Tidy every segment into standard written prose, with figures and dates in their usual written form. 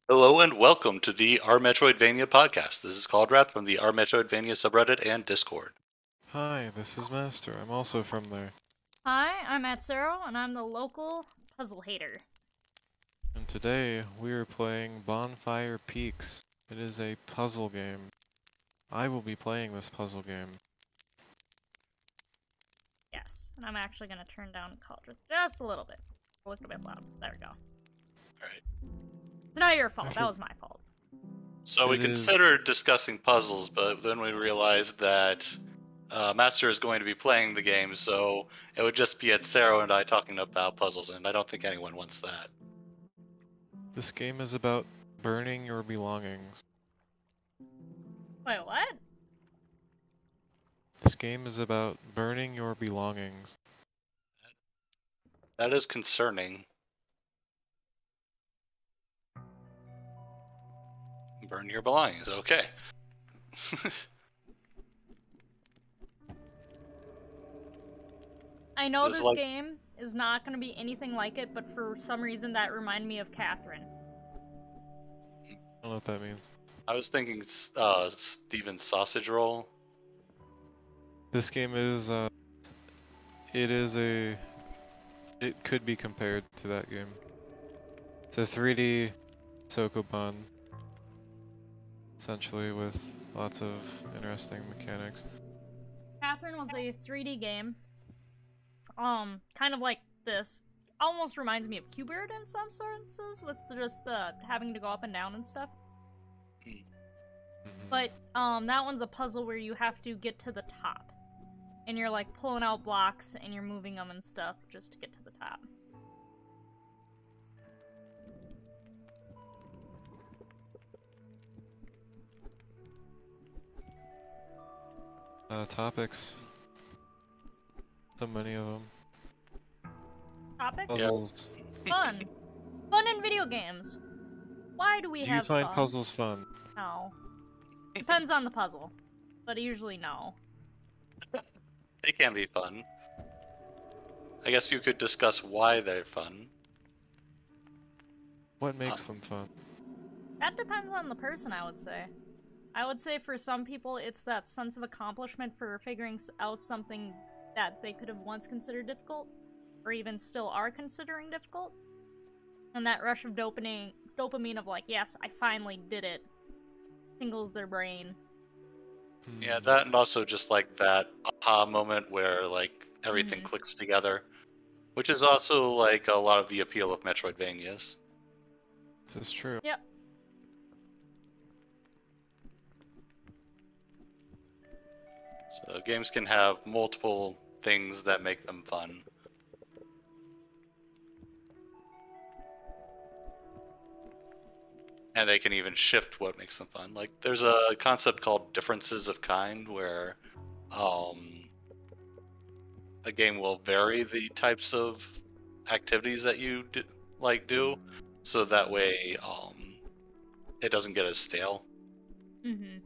Hello and welcome to the Our Metroidvania podcast. This is Cauldrath from the Our Metroidvania subreddit and Discord. Hi, this is Master. I'm also from there. Hi, I'm Atcero, and I'm the local puzzle hater. And today we are playing Bonfire Peaks. It is a puzzle game. I will be playing this puzzle game. Yes, and I'm actually going to turn down Cauldrath just a little bit. A little bit loud. There we go. Alright. It's not your fault. That was my fault. So we It is- considered discussing puzzles, but then we realized that Master is going to be playing the game, so it would just be Atcero and I talking about puzzles, and I don't think anyone wants that. This game is about burning your belongings. Wait, what? This game is about burning your belongings. That is concerning. Burn your belongings, okay. I know It's this like- game is not going to be anything like it, but for some reason that reminded me of Catherine. I don't know what that means. I was thinking Steven's sausage roll. This game is, it could be compared to that game. It's a 3D Sokoban, essentially, with lots of interesting mechanics. Catherine was a 3D game. Kind of like this. Almost reminds me of Q-Bird in some senses, with just having to go up and down and stuff. But that one's a puzzle where you have to get to the top. And you're like pulling out blocks and you're moving them and stuff just to get to the top. Topics. So many of them. Topics? Puzzles. Fun. Fun in video games. Why do we Do have you find fun? puzzles fun? No. Depends on the puzzle. But usually no. They can be fun. I guess you could discuss why they're fun. What makes them fun? That depends on the person, I would say. I would say for some people, it's that sense of accomplishment for figuring out something that they could have once considered difficult, or even still are considering difficult. And that rush of dopamine of like, yes, I finally did it, tingles their brain. Yeah, that and also just like that aha moment where like everything clicks together, which is also like a lot of the appeal of Metroidvanias. This is true. Yep. So games can have multiple things that make them fun. And they can even shift what makes them fun. Like there's a concept called differences of kind where a game will vary the types of activities that you do so that way it doesn't get as stale. Mm-hmm.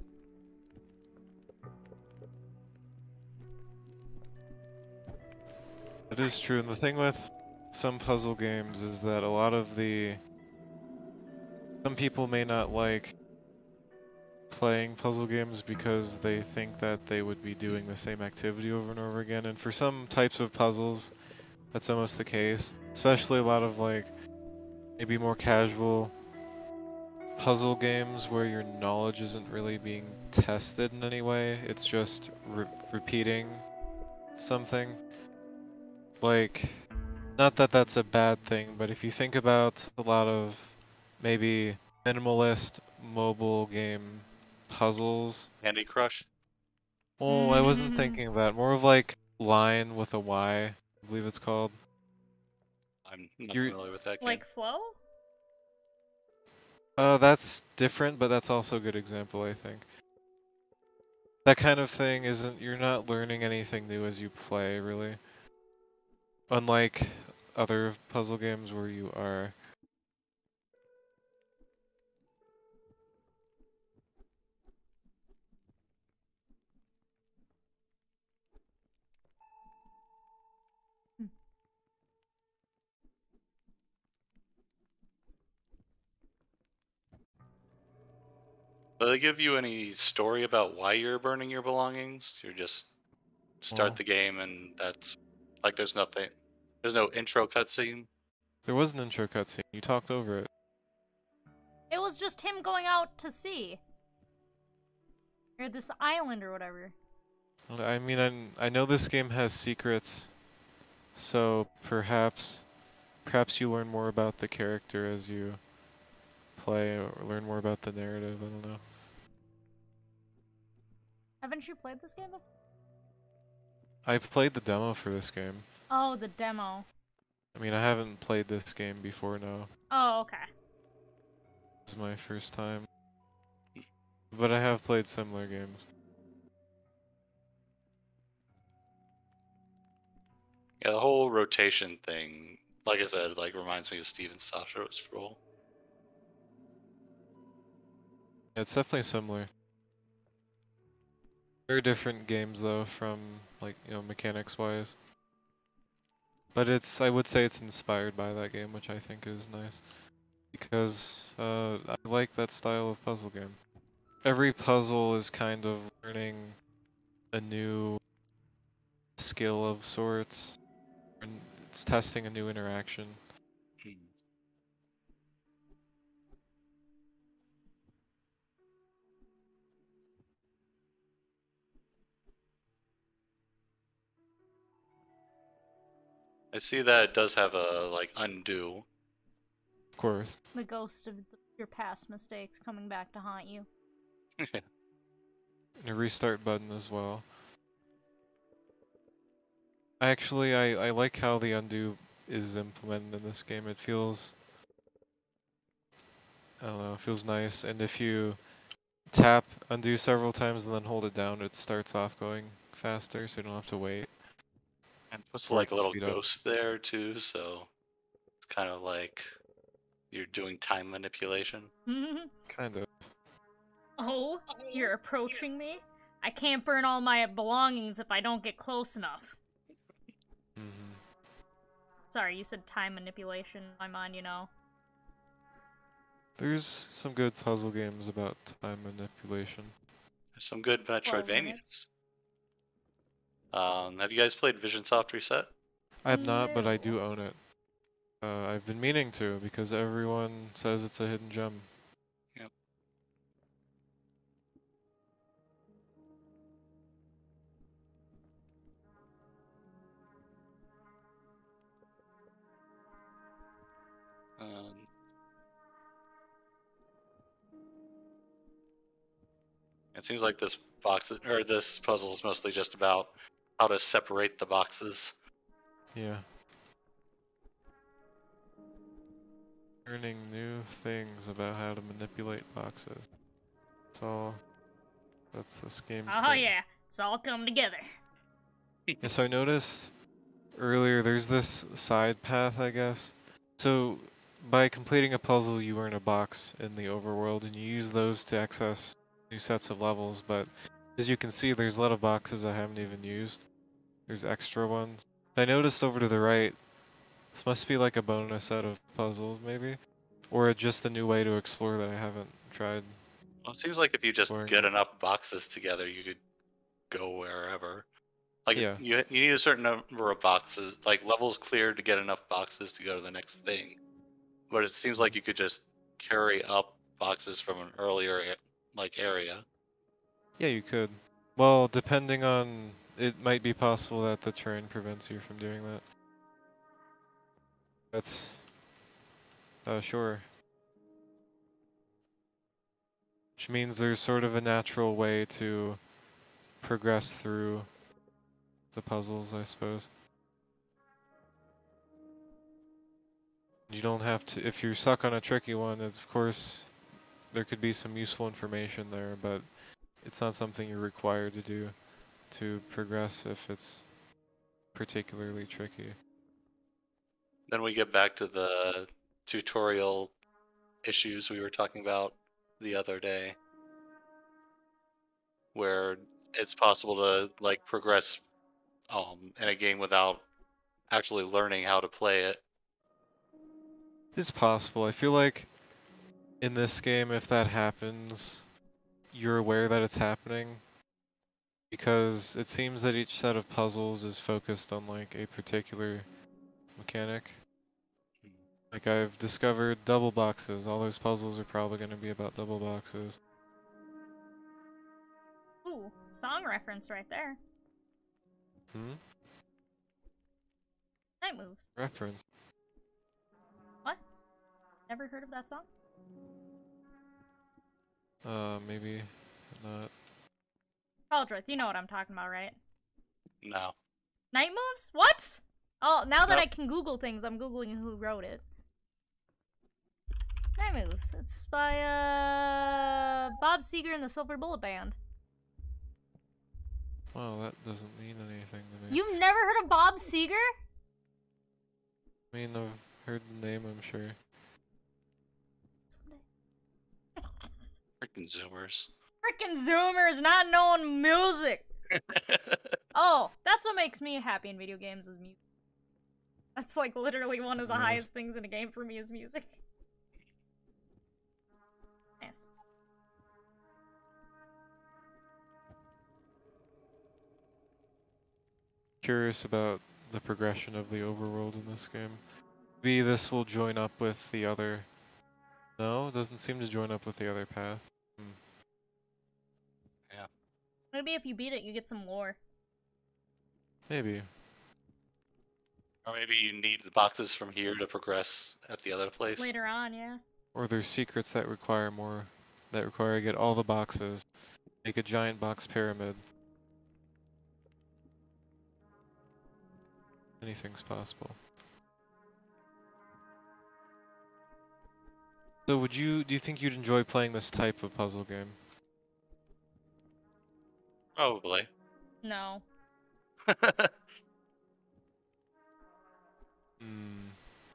It is true, and the thing with some puzzle games is that a lot of some people may not like playing puzzle games because they think that they would be doing the same activity over and over again, and for some types of puzzles, that's almost the case. Especially a lot of like, maybe more casual puzzle games where your knowledge isn't really being tested in any way, it's just repeating something. Like, not that that's a bad thing, but if you think about a lot of maybe minimalist mobile game puzzles. Candy Crush. Oh, I wasn't thinking of that. More of like Line with a Y, I believe it's called. I'm not You're- familiar with that game. Like Flow? That's different, but that's also a good example, I think. That kind of thing isn't, you're not learning anything new as you play, really. Unlike other puzzle games where you are. Do they give you any story about why you're burning your belongings? You're just start Well, the game and that's like there's nothing. There's no intro cutscene. there was an intro cutscene. You talked over it. It was just him going out to sea. Or this island or whatever. I mean, I know this game has secrets, so perhaps you learn more about the character as you play, or learn more about the narrative. I don't know. Haven't you played this game before? I played the demo for this game. Oh, the demo. I mean, I haven't played this game before, no. Oh, okay. This is my first time. But I have played similar games. Yeah, the whole rotation thing, like I said, like reminds me of Steven Sasha's role. It's definitely similar. Very different games though, from like, you know, mechanics wise. But I would say it's inspired by that game, which I think is nice. Because I like that style of puzzle game. Every puzzle is kind of learning a new skill of sorts, and it's testing a new interaction. I see that it does have a like undo. Of course. The ghost of your past mistakes coming back to haunt you. And a restart button as well. Actually, I like how the undo is implemented in this game. It feels, I don't know, it feels nice. And if you tap undo several times and then hold it down, it starts off going faster, so you don't have to wait. And puts For it like to a little speed up. ghost there too, so it's kind of like you're doing time manipulation. Kind of. Oh, you're approaching me? I can't burn all my belongings if I don't get close enough. Mm-hmm. Sorry, you said time manipulation. In my mind, you know. There's some good puzzle games about time manipulation. There's some good 12 Metroidvanias. minutes. Have you guys played Vision Soft Reset? I have not, but I No. do own it. I've been meaning to, because everyone says it's a hidden gem. Yep. It seems like this this puzzle is mostly just about how to separate the boxes. Yeah. Learning new things about how to manipulate boxes. That's this game's Oh thing. yeah, it's all come together. Yeah, so I noticed earlier there's this side path, I guess. So by completing a puzzle, you earn a box in the overworld, and you use those to access new sets of levels. But as you can see, there's a lot of boxes I haven't even used. There's extra ones. I noticed over to the right, this must be like a bonus set of puzzles, maybe? Or just a new way to explore that I haven't tried. Well, it seems like if you just Exploring get it. enough boxes together, you could go wherever. Like Yeah. you need a certain number of boxes, like levels cleared to get enough boxes to go to the next thing. But it seems like you could just carry up boxes from an earlier like area. Yeah, you could. Well, depending on... It might be possible that the terrain prevents you from doing that. That's... sure. Which means there's sort of a natural way to progress through the puzzles, I suppose. You don't have to... If you're stuck on a tricky one, it's, of course, there could be some useful information there, but it's not something you're required to do to progress if it's particularly tricky. Then we get back to the tutorial issues we were talking about the other day, where it's possible to like progress in a game without actually learning how to play it. It's possible. I feel like in this game, if that happens, you're aware that it's happening, because it seems that each set of puzzles is focused on like a particular mechanic. Like I've discovered double boxes. All those puzzles are probably going to be about double boxes. Ooh, song reference right there. Hmm? Night Moves. Reference. What? Never heard of that song? Maybe not. Cauldrath, you know what I'm talking about, right? No. Night Moves? What? Oh, now that Nope. I can Google things, I'm Googling who wrote it. Night Moves. It's by, Bob Seger and the Silver Bullet Band. Well, that doesn't mean anything to me. You've never heard of Bob Seger? I mean, I've heard the name, I'm sure. Freaking Zoomers. Frickin' Zoomers not knowing music! Oh, that's what makes me happy in video games is music. That's like literally one of the Nice. highest things in a game for me is music. Nice. Curious about the progression of the overworld in this game. Maybe this will join up with the other... No, it doesn't seem to join up with the other path. Maybe if you beat it, you get some lore. Maybe. Or maybe you need the boxes from here to progress at the other place. Later on, yeah. Or there's secrets that require more... That require to get all the boxes. Make a giant box pyramid. Anything's possible. So do you think you'd enjoy playing this type of puzzle game? Probably. No. Hmm.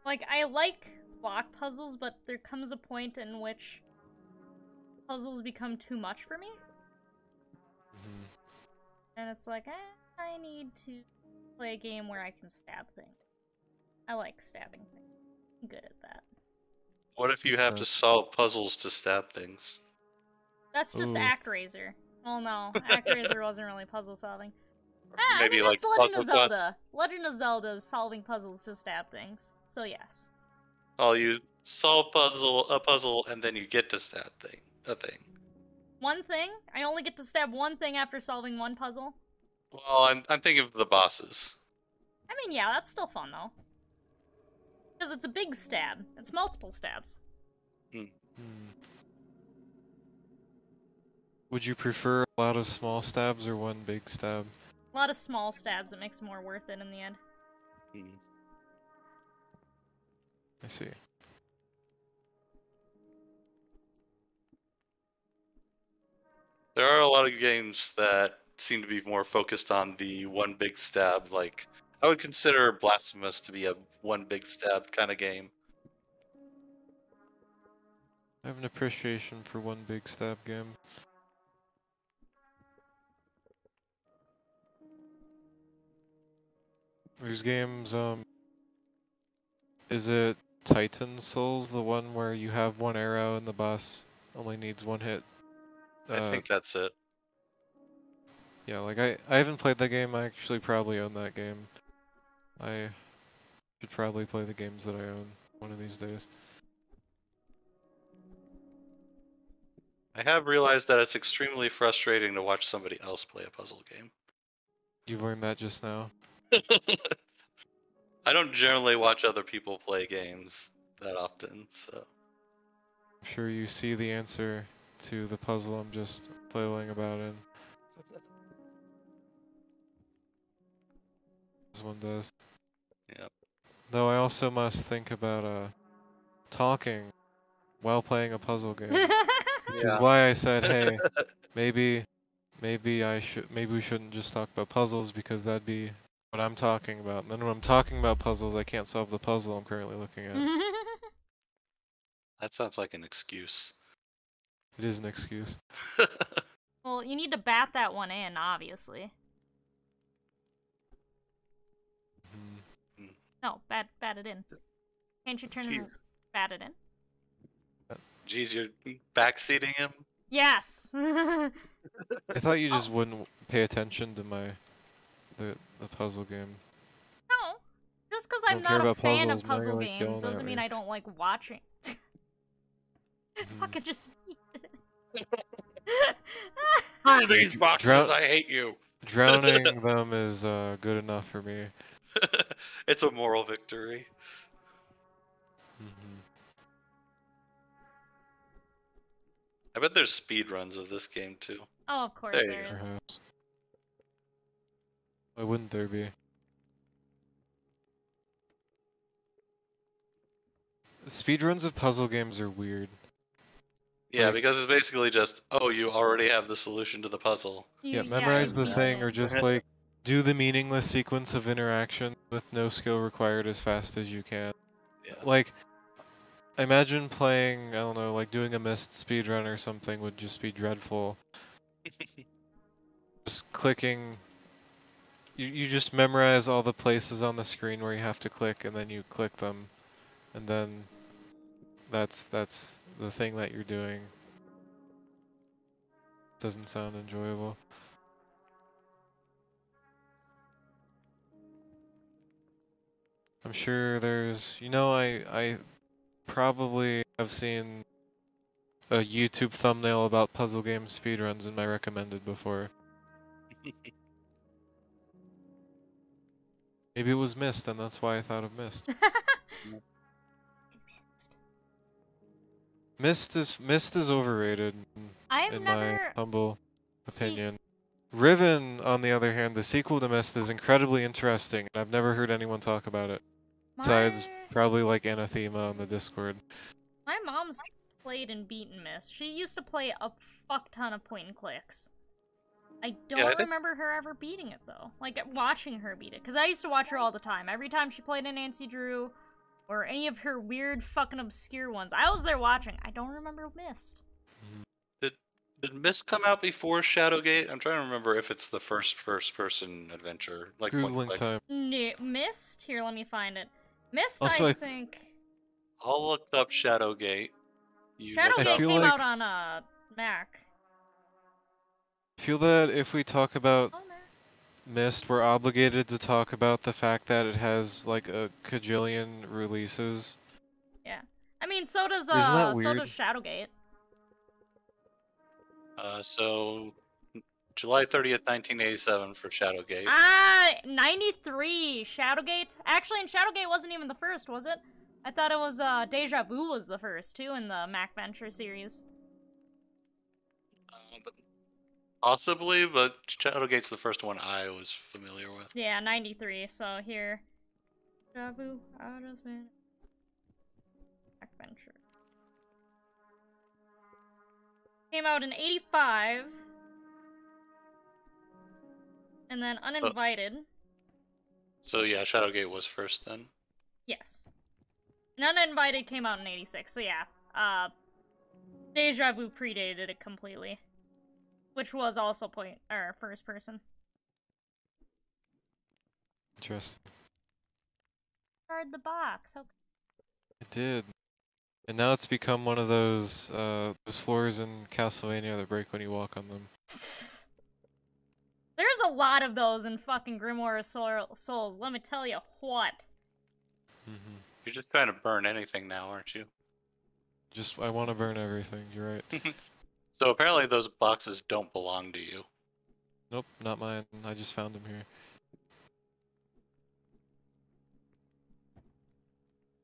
Like, I like block puzzles, but there comes a point in which puzzles become too much for me. Mhm. And it's like, I need to play a game where I can stab things. I like stabbing things. I'm good at that. What if you have to solve puzzles to stab things? That's just Ooh. ActRaiser. Well, no, ActRaiser wasn't really puzzle solving. I Maybe mean, like that's Legend of Puzzle Quest. Zelda. Legend of Zelda is solving puzzles to stab things. So yes. Oh, you solve a puzzle, and then you get to stab a thing. One thing? I only get to stab one thing after solving one puzzle? Well, I'm thinking of the bosses. I mean, yeah, that's still fun, though. Because it's a big stab. It's multiple stabs. Hmm. Would you prefer a lot of small stabs or one big stab? A lot of small stabs, it makes it more worth it in the end. I see. There are a lot of games that seem to be more focused on the one big stab. Like, I would consider Blasphemous to be a one big stab kind of game. I have an appreciation for one big stab game. There's games, is it Titan Souls, the one where you have one arrow and the boss only needs one hit? I think that's it. Yeah, like I haven't played that game. I actually probably own that game. I should probably play the games that I own one of these days. I have realized that it's extremely frustrating to watch somebody else play a puzzle game. You've learned that just now? I don't generally watch other people play games that often, so... I'm sure you see the answer to the puzzle I'm just flailing about in. This one does. Yep. Though I also must think about talking while playing a puzzle game. Which is why I said, hey, maybe we shouldn't just talk about puzzles, because that'd be what I'm talking about. And then when I'm talking about puzzles, I can't solve the puzzle I'm currently looking at. That sounds like an excuse. It is an excuse. Well, you need to bat that one in, obviously. Mhm. No, bat it in. Can't you turn and Jeez. bat it in? Jeez, you're backseating him? Yes. I thought you just wouldn't pay attention to the puzzle game. No, just because I I'm don't care not a about fan puzzles, of now you're, puzzle like, games yelling at doesn't mean me. I don't like watching. Mhm. Fucking just. Screw these boxes! Drown- I hate you. Drowning them is good enough for me. It's a moral victory. Mhm. I bet there's speed runs of this game too. Oh, of course There you there go. is. Perhaps. Why wouldn't there be? Speedruns of puzzle games are weird. Yeah, Like- because it's basically just, oh, you already have the solution to the puzzle. Yeah, You memorize the beat thing, it. or just like do the meaningless sequence of interaction with no skill required as fast as you can. Yeah. Like, imagine playing, I don't know, like doing a missed speedrun or something would just be dreadful. Just clicking. You just memorize all the places on the screen where you have to click, and then you click them, and then that's the thing that you're doing. Doesn't sound enjoyable. I'm sure there's, I probably have seen a YouTube thumbnail about puzzle game speedruns in my recommended before. Maybe it was Myst, and that's why I thought of Myst. Myst is overrated, I've in never. my humble See- opinion. Riven, on the other hand, the sequel to Myst is incredibly interesting, and I've never heard anyone talk about it. Besides, probably like Anathema on the Discord. My mom's played and beaten Myst. She used to play a fuck ton of point and clicks. I don't I think- remember her ever beating it though. Like watching her beat it, because I used to watch her all the time. Every time she played a Nancy Drew, or any of her weird fucking obscure ones, I was there watching. I don't remember Myst. Did Myst come out before Shadowgate? I'm trying to remember if it's the first person adventure. Like point Googling click. time. Myst? Here, let me find it. Myst, Also, I I think. I'll look up Shadowgate. You look Shadowgate up- feel came like- out on Mac. I feel that if we talk about Oh, Mac. Myst, we're obligated to talk about the fact that it has like a cajillion releases. Yeah. I mean, so does Isn't that so weird? does Shadowgate. So July 30th, 1987 for Shadowgate. Ah, 93 Shadowgate. Actually, and Shadowgate wasn't even the first, was it? I thought it was Deja Vu was the first too in the Mac Venture series. But possibly, but Shadowgate's the first one I was familiar with. Yeah, 93. So here, Deja Vu, I just went Mac Venture. Came out in 85. And then Uninvited. So yeah, Shadowgate was first then. Yes. And Uninvited came out in 86, so yeah. Deja Vu predated it completely. Which was also first person. Interesting. Guard the box. How It did. And now it's become one of those floors in Castlevania that break when you walk on them. There's a lot of those in fucking Grimoire of Souls, let me tell you what. Mm-hmm. You're just trying to burn anything now, aren't you? Just, I want to burn everything, you're right. So apparently those boxes don't belong to you. Nope, not mine. I just found them here.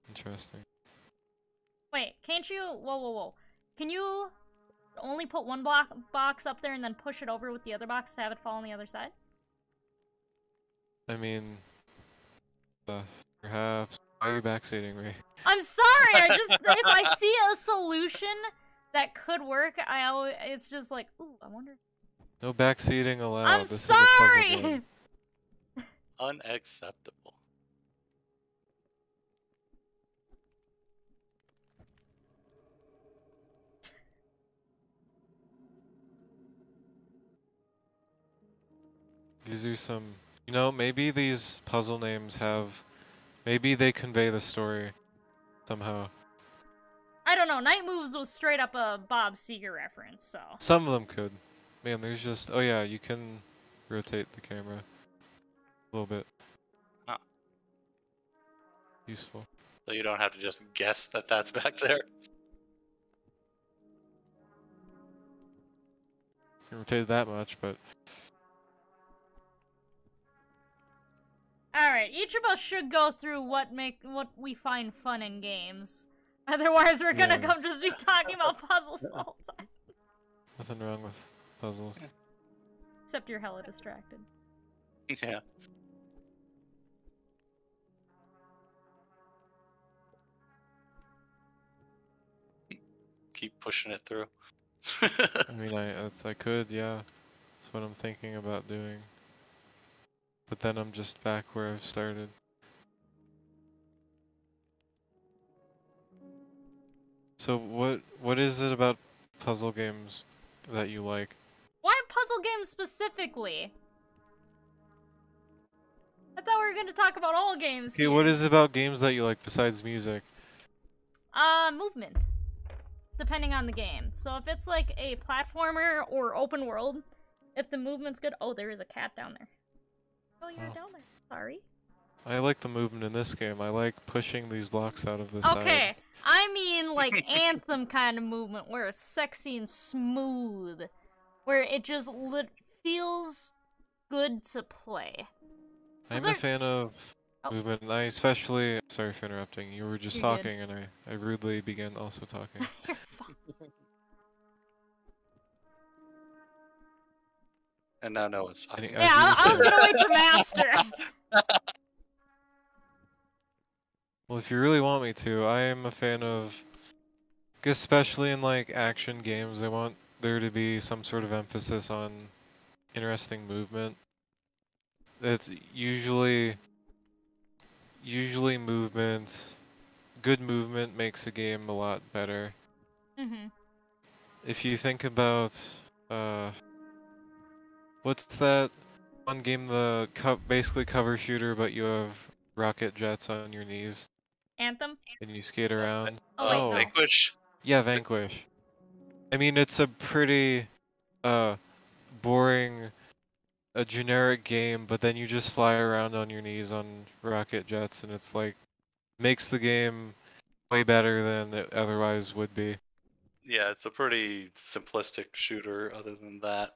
Interesting. Wait, can't you... Whoa. Can you only put one box up there and then push it over with the other box to have it fall on the other side? I mean, perhaps. Why are you backseating me? I'm sorry, if I see a solution that could work, it's just like, ooh, I wonder... No backseating allowed. I'm This is a puzzle sorry! game. Unacceptable. These are some... You know, maybe these puzzle names have... Maybe they convey the story somehow. I don't know. Night Moves was straight up a Bob Seger reference, so. Some of them could. Man, there's just... Oh yeah, you can rotate the camera a little bit. Huh. Useful. So you don't have to just guess that that's back there. Can rotate it that much, but... Alright, each of us should go through what we find fun in games. Otherwise, we're gonna come just be talking about puzzles the whole time. Nothing wrong with puzzles. Except you're hella distracted. Yeah. Keep pushing it through. I mean, I could, yeah. That's what I'm thinking about doing. But then I'm just back where I've started. So what is it about puzzle games that you like? Why puzzle games specifically? I thought we were gonna talk about all games. Okay, what is it about games that you like besides music? Movement. Depending on the game. So if it's like a platformer or open world, if the movement's good... Oh, there is a cat down there. Oh, you're down there. Sorry. I like the movement in this game. I like pushing these blocks out of the side. Okay, I mean like Anthem kind of movement where it's sexy and smooth. Where it just feels good to play. I'm a fan of movement, and I especially... Sorry for interrupting. You were just You're talking, and I rudely began also talking. You're fine. And now Noah's talking. Yeah, I was gonna wait for Master. Well, if you really want me to, I am a fan of... Especially in, like, action games, I want there to be some sort of emphasis on interesting movement. It's usually movement. Good movement makes a game a lot better. Mm-hmm. If you think about, what's that one game, the basically cover shooter, but you have rocket jets on your knees Anthem? and you skate around? Oh, wait, no. Vanquish. Yeah, Vanquish. I mean, it's a pretty, boring, a generic game, but then you just fly around on your knees on rocket jets, and it's like, makes the game way better than it otherwise would be. Yeah, it's a pretty simplistic shooter other than that.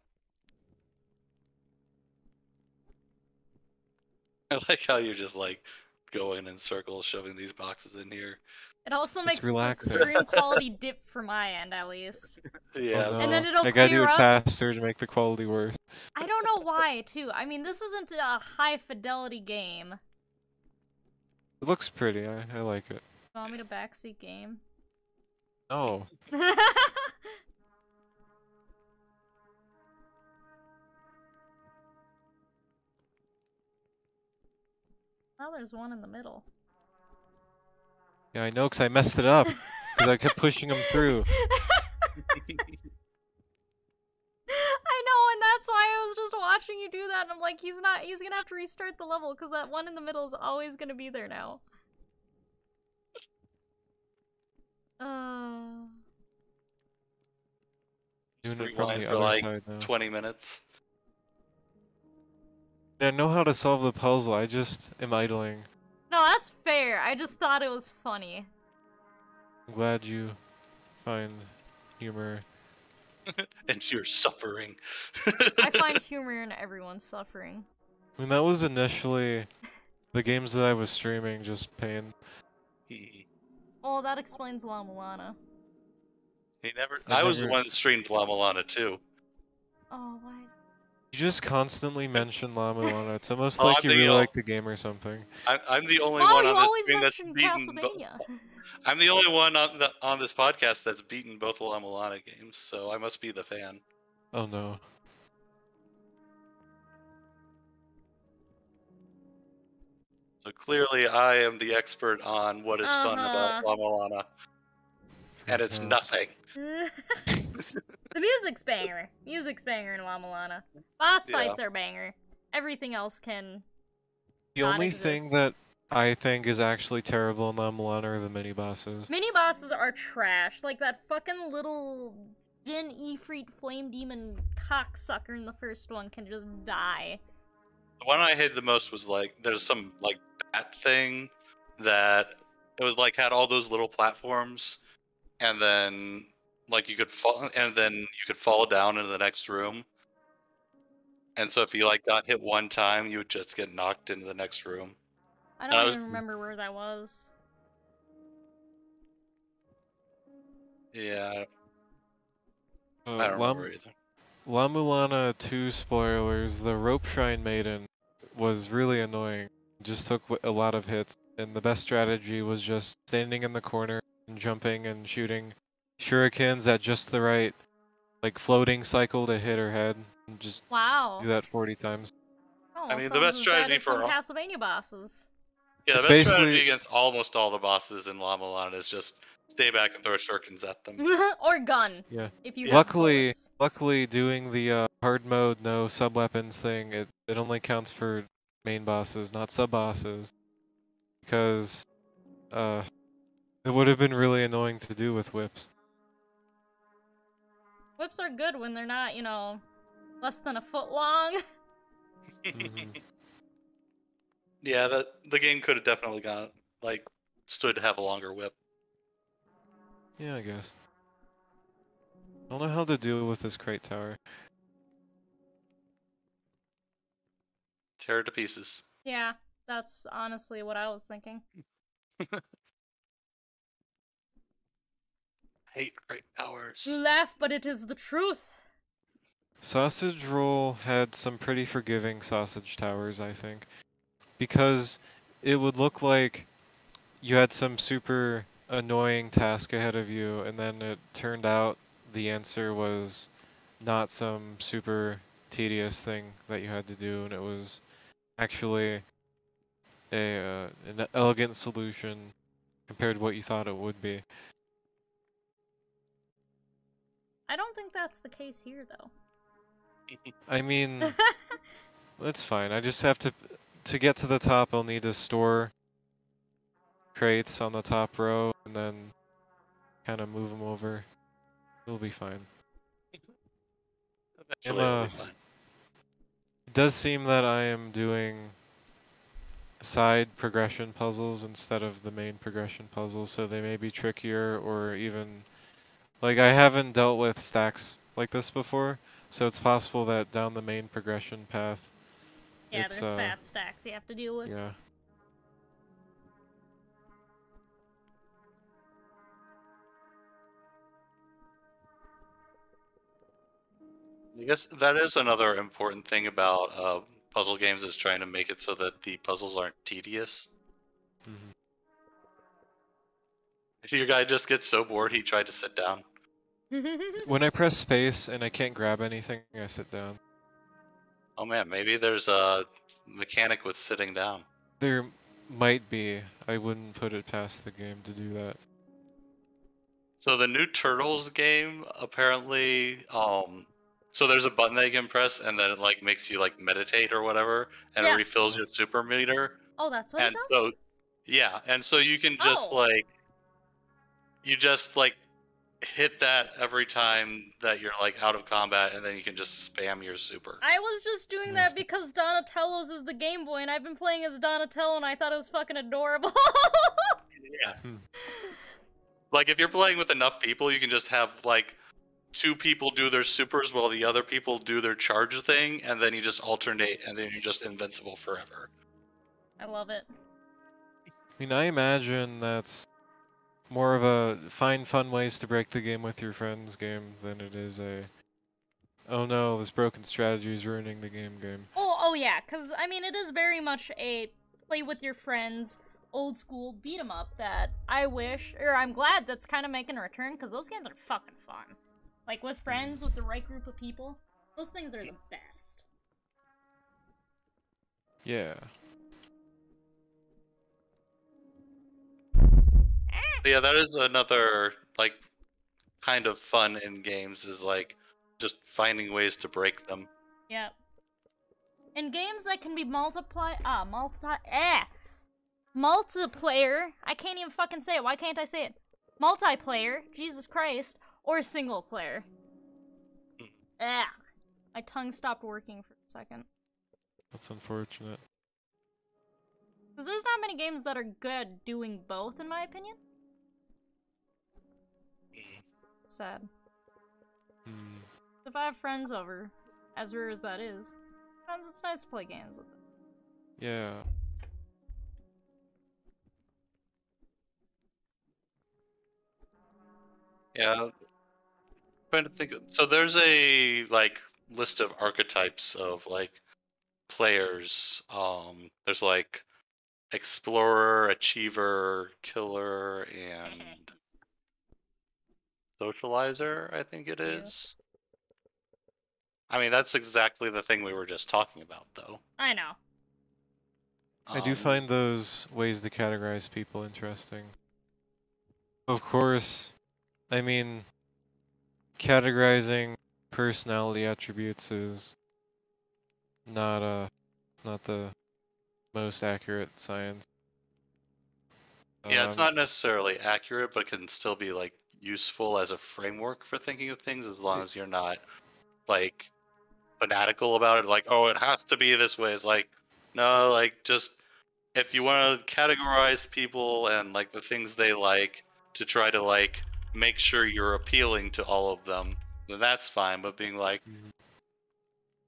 I like how you're just like going in circles, shoving these boxes in here. It also makes the relaxing. stream quality dip for my end, at least. Yeah. Oh, no. And then it'll I gotta do clear it up. faster to make the quality worse. I don't know why, too. I mean, this isn't a high-fidelity game. It looks pretty, I like it. You want me to backseat game? No. Well, there's one in the middle. Yeah, I know, because I messed it up. Because I kept pushing him through. I know, and that's why I was just watching you do that, and I'm like, he's gonna have to restart the level, because that one in the middle is always gonna be there now. Just Doing it from rewind the for other like side now. 20 minutes. I know how to solve the puzzle, I just am idling. No, that's fair. I just thought it was funny. I'm glad you find humor. And you're suffering. I find humor in everyone's suffering. I mean, that was initially the games that I was streaming, just pain. Well, that explains La Mulana. I was the one that streamed La Mulana too. Oh, why? You just constantly mention La Mulana. It's almost Oh, like I'm you the really o- like the game or something. I'm the only Oh, one you on this always stream that's mention beaten. Castlevania. I'm the only one on this podcast that's beaten both La Mulana games, so I must be the fan. Oh no. So clearly, I am the expert on what is fun about La Mulana, and it's nothing. The music's banger. Music's banger in La Mulana. Boss fights are banger. Everything else can. The not only exist. thing that I think is actually terrible in Lama Lana are the mini bosses. Mini bosses are trash. Like that fucking little Jin Ifrit Flame Demon cocksucker in the first one can just die. The one I hated the most was like there's some like bat thing that it was like had all those little platforms, and then like you could fall, and then you could fall down into the next room. And so if you like got hit one time, you would just get knocked into the next room. I And don't even remember where that was. yeah, I don't remember either. Lama Lana 2 spoilers, the Rope Shrine Maiden was really annoying. Just took a lot of hits, and the best strategy was just standing in the corner and jumping and shooting shurikens at just the right, like, floating cycle to hit her head. And just Wow. do that 40 times. Oh, I mean, sounds the best as bad strategy as some for Castlevania bosses. yeah, the It's best strategy basically against almost all the bosses in Lama Lana is just stay back and throw shurikens at them. Or gun. yeah. If you have Luckily, bullets. doing the hard mode no sub weapons thing, it only counts for main bosses, not sub bosses, because it would have been really annoying to do with whips. Whips are good when they're not, you know, less than a foot long. Yeah, the game could have definitely got like stood to have a longer whip. Yeah, I guess. I don't know how to deal with this crate tower. Tear it to pieces. Yeah, that's honestly what I was thinking. Hate crate towers. Laugh, but it is the truth. Sausage Roll had some pretty forgiving sausage towers, I think. Because it would look like you had some super annoying task ahead of you, and then it turned out the answer was not some super tedious thing that you had to do, and it was actually an elegant solution compared to what you thought it would be. I don't think that's the case here, though. I mean, that's fine. I just have to get to the top, I'll need to store crates on the top row, and then kind of move them over. It'll be fine. Eventually it'll be fine. It does seem that I am doing side progression puzzles instead of the main progression puzzles, so they may be trickier, or even like I haven't dealt with stacks like this before, so it's possible that down the main progression path yeah, there's fat stacks you have to deal with. Yeah. I guess that is another important thing about puzzle games, is trying to make it so that the puzzles aren't tedious. Mm-hmm. If your guy just gets so bored he tried to sit down. When I press space and I can't grab anything, I sit down. Oh man, maybe there's a mechanic with sitting down. There might be. I wouldn't put it past the game to do that. So the new Turtles game, apparently, so there's a button that you can press, and then it like makes you like meditate or whatever, and Yes. it refills your super meter. Oh, that's what And it does? so, yeah, and so you can just like hit that every time that you're like out of combat, and then you can just spam your super. I was just doing that because Donatello's is the Game Boy, and I've been playing as Donatello, and I thought it was fucking adorable. Yeah. Like if you're playing with enough people, you can just have like 2 people do their supers while the other people do their charge thing, and then you just alternate, and then you're just invincible forever. I love it. I mean, I imagine that's more of a find fun ways to break the game with your friends game than it is a, oh no, this broken strategy is ruining the game. Oh yeah, because, I mean, it is very much a play with your friends, old school beat 'em up that I wish, or I'm glad that's kind of making a return, because those games are fucking fun. Like, with friends, with the right group of people, those things are the best. Yeah. But yeah, that is another like kind of fun in games, is like just finding ways to break them. Yep. In games that can be multiplayer. I can't even fucking say it. Why can't I say it? Multiplayer, Jesus Christ, or single player. Ah, my tongue stopped working for a second. That's unfortunate. Because there's not many games that are good at doing both, in my opinion. Sad. If I have friends over, as rare as that is, sometimes it's nice to play games with them. Yeah. Yeah. Trying to think. So there's a like list of archetypes of like players. There's like explorer, achiever, killer, and socializer, I think it is. I mean, that's exactly the thing we were just talking about, though. I know. I do find those ways to categorize people interesting. Of course, I mean, categorizing personality attributes is not it's not the most accurate science. Yeah, it's not necessarily accurate, but can still be like useful as a framework for thinking of things, as long as you're not like fanatical about it. Like, oh, it has to be this way. It's like, no, like just if you want to categorize people and like the things they like to try to like make sure you're appealing to all of them, then that's fine. But being like,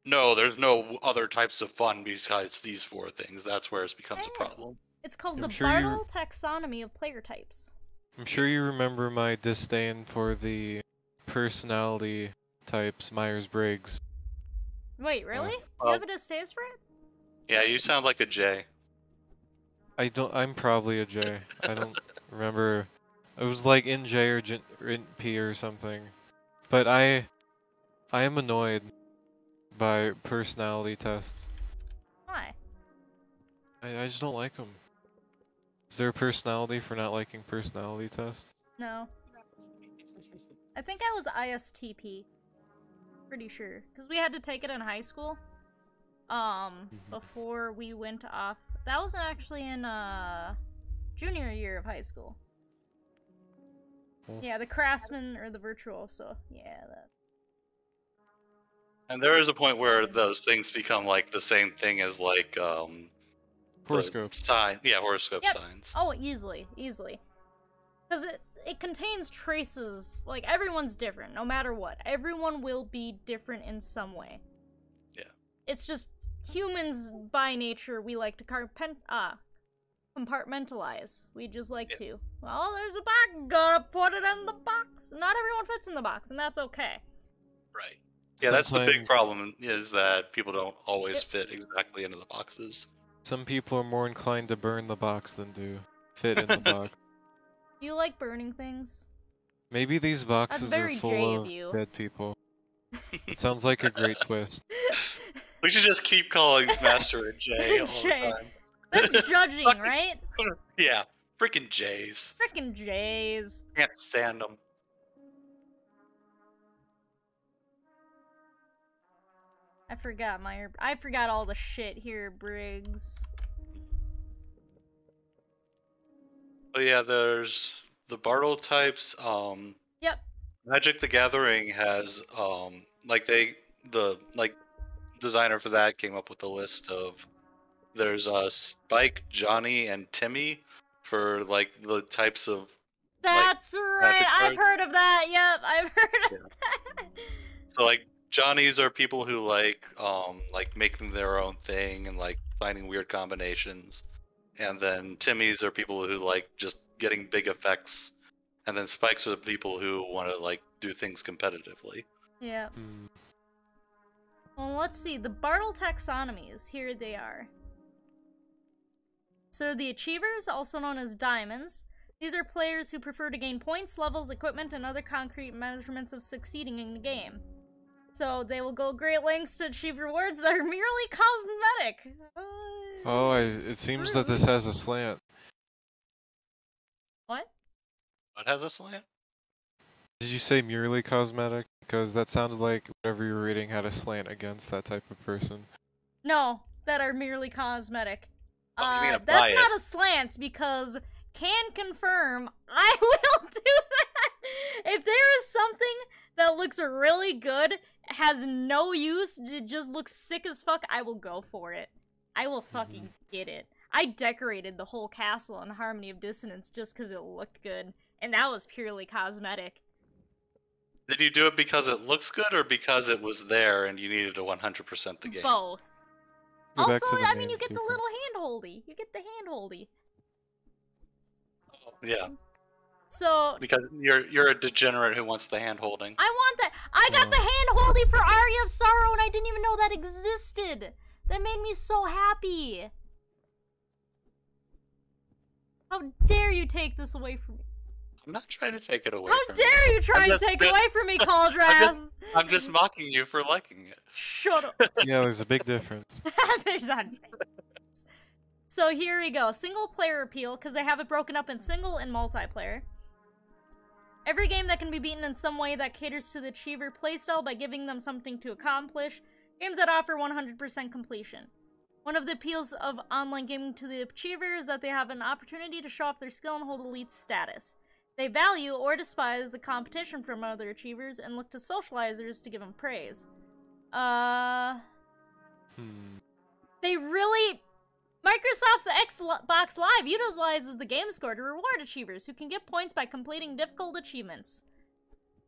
no, there's no other types of fun besides these four things, that's where it becomes a problem. It's called the sure Bartle taxonomy of player types. I'm sure you remember my disdain for the personality types Myers-Briggs. Wait, really? You have a distaste for it? Yeah, you sound like a J. I'm probably a J. I don't remember. It was like in J or in P or something. But I am annoyed by personality tests. Why? I just don't like them. Is there a personality for not liking personality tests? No. I think I was ISTP. Pretty sure. Because we had to take it in high school. Before we went off. That was actually in, junior year of high school. Oh. Yeah, the craftsman or the virtual, so yeah, that. And there is a point where those things become like the same thing as like Horoscope sign. Yeah, horoscope signs. Oh, easily. Because it contains traces. Like, everyone's different, no matter what. Everyone will be different in some way. Yeah. It's just humans by nature. We like to compartmentalize. We just like to. Well, there's a box. Gotta put it in the box. Not everyone fits in the box, and that's okay. Right. Yeah, that's the big problem, is that people don't always fit exactly into the boxes. Some people are more inclined to burn the box than to fit in the box. Do you like burning things? Maybe these boxes are very full J of of you. dead people. It sounds like a great twist. We should just keep calling Master a J all the time. That's judging, right? Yeah, freaking J's. Frickin' J's. Can't stand them. I forgot all the shit here, Briggs. But yeah, there's the Bartle types. Yep. Magic the Gathering has the designer for that came up with a list of there's Spike, Johnny, and Timmy for like the types of. That's right. I've heard of that. Yep, I've heard of that. So like Johnnies are people who like making their own thing and like finding weird combinations, and then Timmys are people who like just getting big effects, and then Spikes are the people who want to like do things competitively. Yeah. Well, let's see. The Bartle taxonomies. Here they are. So the Achievers, also known as Diamonds, these are players who prefer to gain points, levels, equipment, and other concrete measurements of succeeding in the game. So they will go great lengths to achieve rewards that are merely cosmetic. It seems that this has a slant. What? What has a slant? Did you say merely cosmetic? Because that sounded like whatever you were reading had a slant against that type of person. No, that are merely cosmetic. That's not a slant because can confirm I will do that. If there is something that looks really good, has no use, it just looks sick as fuck, I will go for it. I will fucking get it. I decorated the whole castle in Harmony of Dissonance just because it looked good, and that was purely cosmetic. Did you do it because it looks good, or because it was there and you needed to 100% the game? Both. Also, I mean, you get the little hand-holdy. You get the hand-holdy. Yeah. So because you're a degenerate who wants the hand-holding. I want that. I got the hand-holding for Aria of Sorrow, and I didn't even know that existed. That made me so happy. How dare you take this away from me? I'm not trying to take it away from you. How dare you try and take it away from me, Cauldrath? I'm just mocking you for liking it. Shut up. Yeah, there's a big difference. There's a difference. So here we go. Single player appeal, because they have it broken up in single and multiplayer. Every game that can be beaten in some way that caters to the achiever playstyle by giving them something to accomplish. Games that offer 100% completion. One of the appeals of online gaming to the achiever is that they have an opportunity to show off their skill and hold elite status. They value or despise the competition from other achievers and look to socializers to give them praise. They really... Microsoft's Xbox Live utilizes the game score to reward achievers who can get points by completing difficult achievements.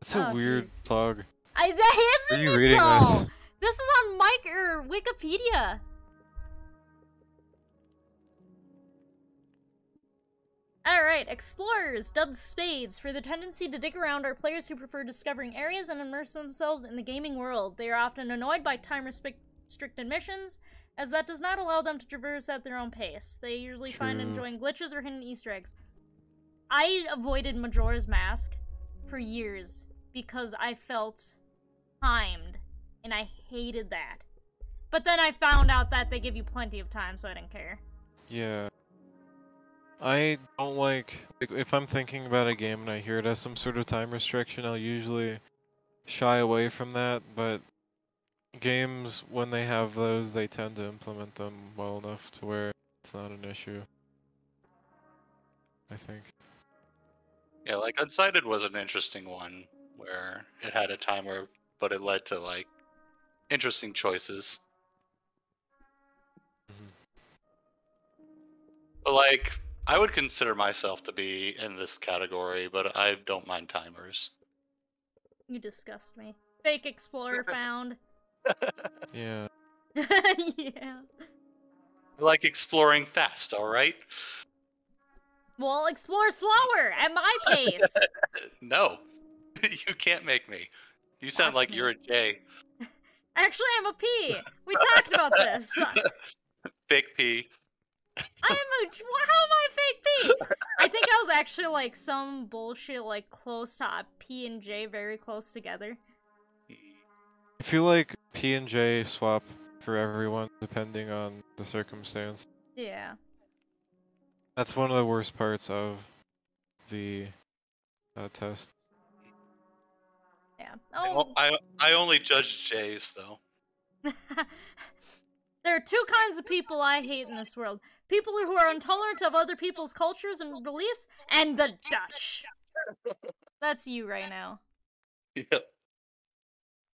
That's a weird plug. That isn't Are you reading this? This is on Wikipedia. Alright, explorers, dubbed spades, for the tendency to dig around are players who prefer discovering areas and immerse themselves in the gaming world. They are often annoyed by time-restricted missions, as that does not allow them to traverse at their own pace. They usually find enjoying glitches or hidden Easter eggs. I avoided Majora's Mask for years because I felt timed, and I hated that. But then I found out that they give you plenty of time, so I didn't care. Yeah. I don't like, if I'm thinking about a game and I hear it has some sort of time restriction, I'll usually shy away from that, but games, when they have those, they tend to implement them well enough to where it's not an issue, I think. Yeah, like Unsighted was an interesting one, where it had a timer, but it led to, like, interesting choices. But, like, I would consider myself to be in this category, but I don't mind timers. You disgust me. Fake Explorer found. Yeah. Yeah. I like exploring fast, alright? Well, explore slower, at my pace! No. You can't make me. You sound like you're a J. Actually, I'm a P! We talked about this! Fake P. How am I a fake P? I think I was actually like some bullshit like close to P and J, very close together. I feel like P and J swap for everyone depending on the circumstance. Yeah. That's one of the worst parts of the test. Yeah. Oh. I only judge J's though. There are two kinds of people I hate in this world. People who are intolerant of other people's cultures and beliefs, and the Dutch. That's you right now. Yep.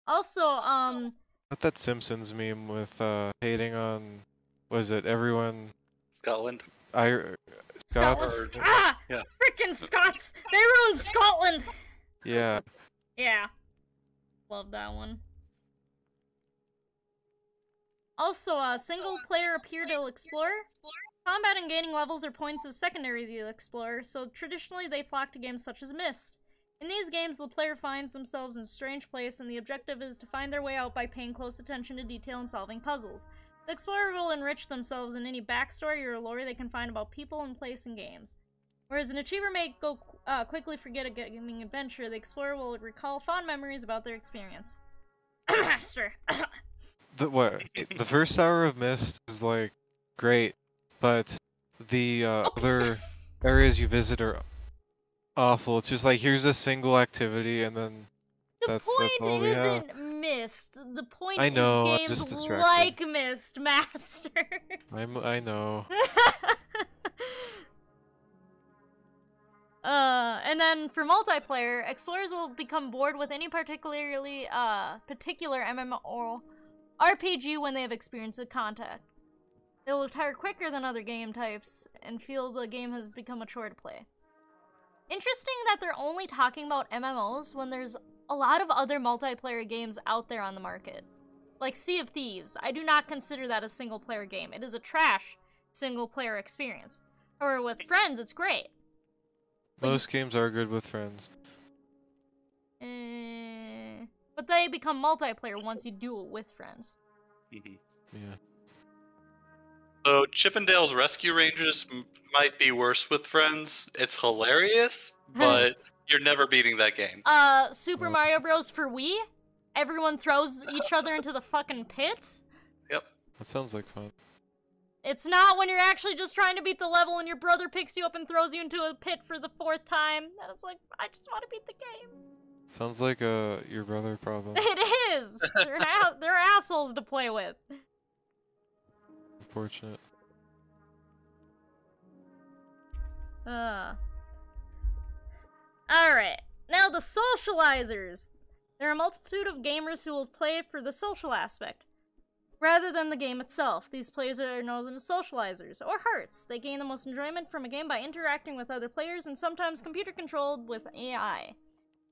Also, Not that Simpsons meme with Scotland. Scots? Ah! Yeah. Frickin' Scots! They ruined Scotland! Yeah. Yeah. Love that one. Also, single player appear to Explorer. Combat and gaining levels or points is secondary to the Explorer, so traditionally they flock to games such as Myst. In these games, the player finds themselves in a strange place, and the objective is to find their way out by paying close attention to detail and solving puzzles. The Explorer will enrich themselves in any backstory or lore they can find about people and place in games. Whereas an achiever may quickly forget a gaming adventure, the Explorer will recall fond memories about their experience. Master. The first hour of Myst is like great, but the other areas you visit are awful. It's just like here's a single activity and then the that's all we have. point isn't Myst. The point I know, I'm is just games distracted. like Myst, Master. I know. And then for multiplayer, explorers will become bored with any particular MMO RPG when they have experienced the contact. They will retire quicker than other game types and feel the game has become a chore to play. Interesting that they're only talking about MMOs when there's a lot of other multiplayer games out there on the market. Like Sea of Thieves, I do not consider that a single-player game. It is a trash single-player experience. Or with friends, it's great. Most games are good with friends. But they become multiplayer once you do it with friends. Mm-hmm. Yeah. So Chippendale's Rescue Rangers might be worse with friends. It's hilarious, but you're never beating that game. Super Mario Bros. For Wii? Everyone throws each other into the fucking pits? Yep. That sounds like fun. It's not when you're actually just trying to beat the level and your brother picks you up and throws you into a pit for the 4th time. And it's like, I just want to beat the game. Sounds like your brother problem. It is! They're assholes to play with. Unfortunate. Alright. Now the socializers. There are a multitude of gamers who will play for the social aspect, rather than the game itself. These players are known as socializers, or hearts. They gain the most enjoyment from a game by interacting with other players and sometimes computer-controlled with AI.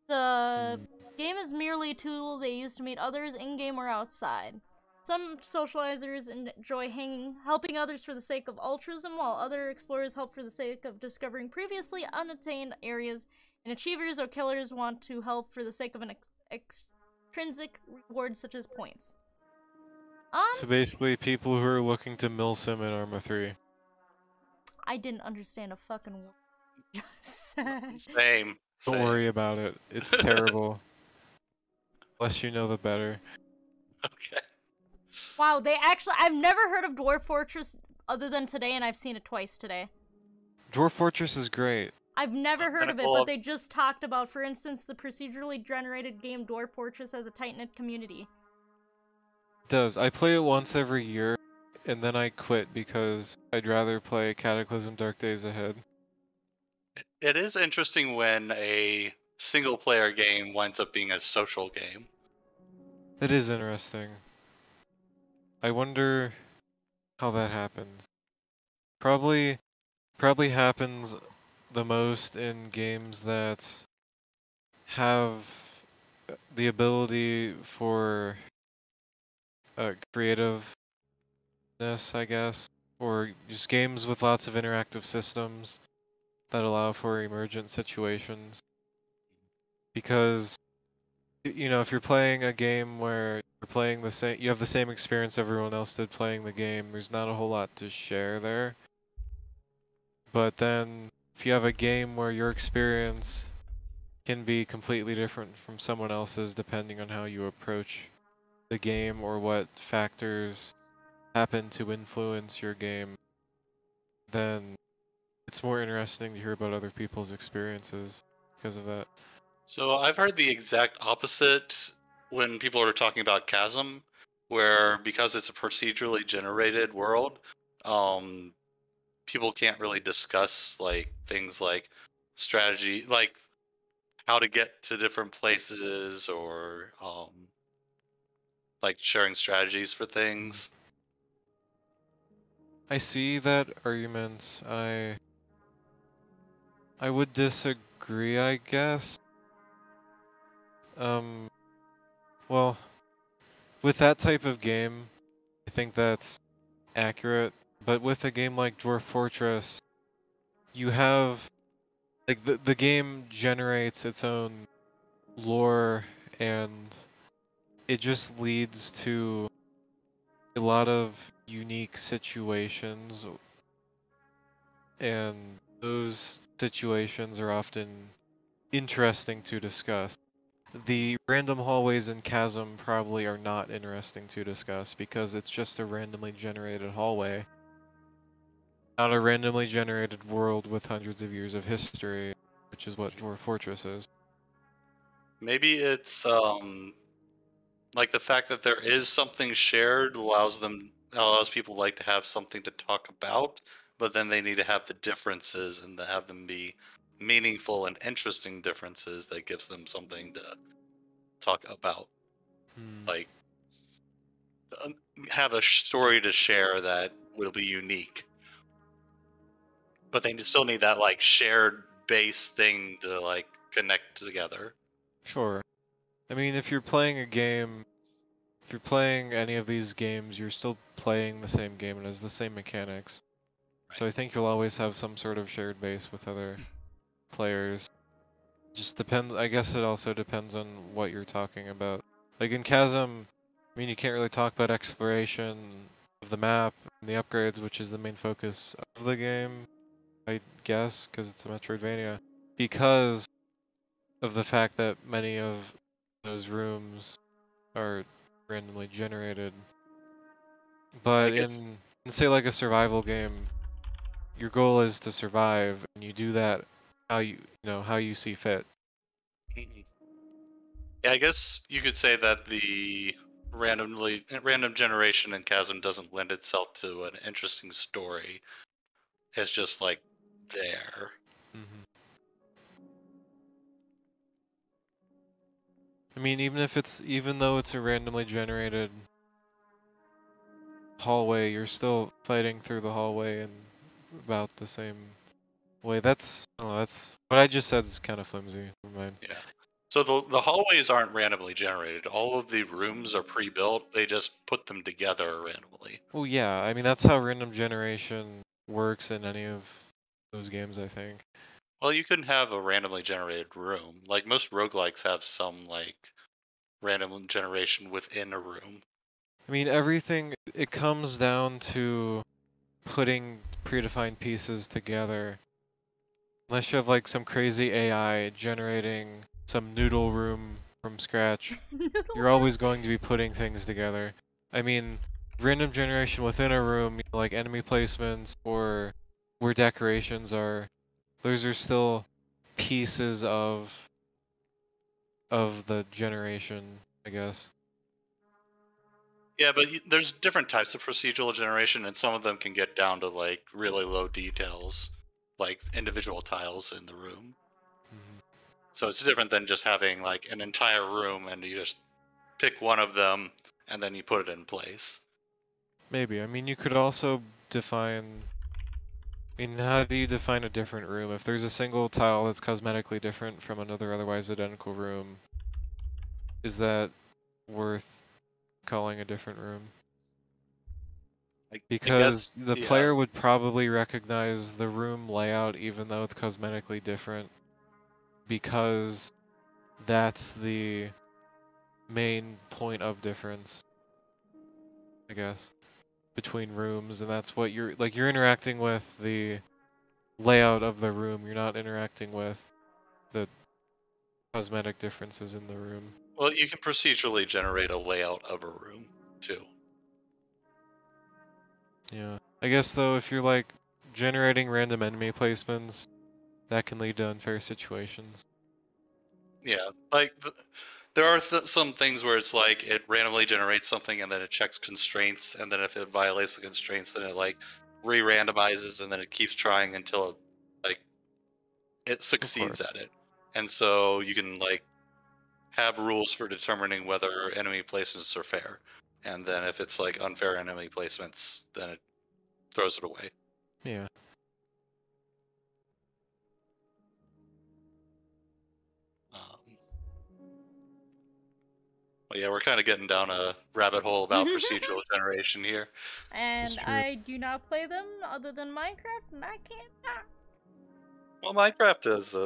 The game is merely a tool they use to meet others in-game or outside. Some socializers enjoy helping others for the sake of altruism, while other explorers help for the sake of discovering previously unattained areas, and achievers or killers want to help for the sake of an extrinsic reward such as points. So basically, people who are looking to milsim in Arma 3. I didn't understand a fucking word you just said. Same. Don't worry about it. It's terrible. Less you know, the better. Okay. Wow, I've never heard of Dwarf Fortress other than today, and I've seen it twice today. Dwarf Fortress is great. I've never heard of it, but they just talked about, for instance, the procedurally generated game Dwarf Fortress as a tight-knit community. It does. I play it once every year, and then I quit because I'd rather play Cataclysm Dark Days Ahead. It is interesting when a single-player game winds up being a social game. It is interesting. I wonder how that happens. Probably happens the most in games that have the ability for creativeness, I guess, or just games with lots of interactive systems that allow for emergent situations. Because, you know, if you're playing a game where you're playing you have the same experience everyone else did playing the game, there's not a whole lot to share there. But then, if you have a game where your experience can be completely different from someone else's depending on how you approach the game or what factors happen to influence your game, then it's more interesting to hear about other people's experiences because of that. So I've heard the exact opposite when people are talking about Chasm, where because it's a procedurally generated world, people can't really discuss like things like strategy, like how to get to different places, or like sharing strategies for things. I see that argument. I would disagree, I guess. Well, with that type of game, I think that's accurate. But with a game like Dwarf Fortress, you have, like, the game generates its own lore, and it just leads to a lot of unique situations, and those situations are often interesting to discuss. The random hallways in Chasm probably are not interesting to discuss because it's just a randomly generated hallway, not a randomly generated world with hundreds of years of history, which is what Dwarf Fortress is. Maybe it's like the fact that there is something shared allows people like to have something to talk about, but then they need to have the differences and to have them be meaningful and interesting differences that gives them something to talk about. Like have a story to share that will be unique, but they still need that like shared base thing to like connect together. Sure. I mean, if you're playing a game, if you're playing any of these games, you're still playing the same game and has the same mechanics. Right. So I think you'll always have some sort of shared base with other players. Just depends, I guess it also depends on what you're talking about. Like in Chasm, I mean, you can't really talk about exploration of the map and the upgrades, which is the main focus of the game, I guess, because it's a Metroidvania, because of the fact that many of those rooms are randomly generated. But in say like a survival game, your goal is to survive, and you do that how how you see fit. Yeah, I guess you could say that the random generation in Chasm doesn't lend itself to an interesting story. It's just like there. Mm-hmm. I mean, even though it's a randomly generated hallway, you're still fighting through the hallway in about the same way. That's what I just said is kind of flimsy. Never mind. Yeah. So the hallways aren't randomly generated. All of the rooms are pre-built. They just put them together randomly. Oh yeah, I mean that's how random generation works in any of those games, I think. Well, you can have a randomly generated room. Like most roguelikes have some like random generation within a room. I mean everything, it comes down to putting predefined pieces together. Unless you have like some crazy AI generating some noodle room from scratch, you're always going to be putting things together. I mean, random generation within a room, like enemy placements or where decorations are, those are still pieces of the generation, I guess. Yeah, but there's different types of procedural generation, and some of them can get down to like really low details, like individual tiles in the room. Mm-hmm. So it's different than just having like an entire room and you just pick one of them and then you put it in place. Maybe. I mean, you could also define. I mean, how do you define a different room? If there's a single tile that's cosmetically different from another otherwise identical room, is that worth calling a different room? Because the player would probably recognize the room layout even though it's cosmetically different, because that's the main point of difference, I guess, between rooms, and that's what you're interacting with the layout of the room. You're not interacting with the cosmetic differences in the room. Well, you can procedurally generate a layout of a room too. Yeah. I guess though, if you're like generating random enemy placements, that can lead to unfair situations. Yeah, like there are some things where it's like it randomly generates something and then it checks constraints, and then if it violates the constraints, then it like re-randomizes and then it keeps trying until it succeeds at it. And so you can like have rules for determining whether enemy placements are fair, and then if it's like unfair enemy placements, then it throws it away. Yeah. But yeah, we're kind of getting down a rabbit hole about procedural generation here. And I do not play them other than Minecraft, and I can't talk. Well, Minecraft is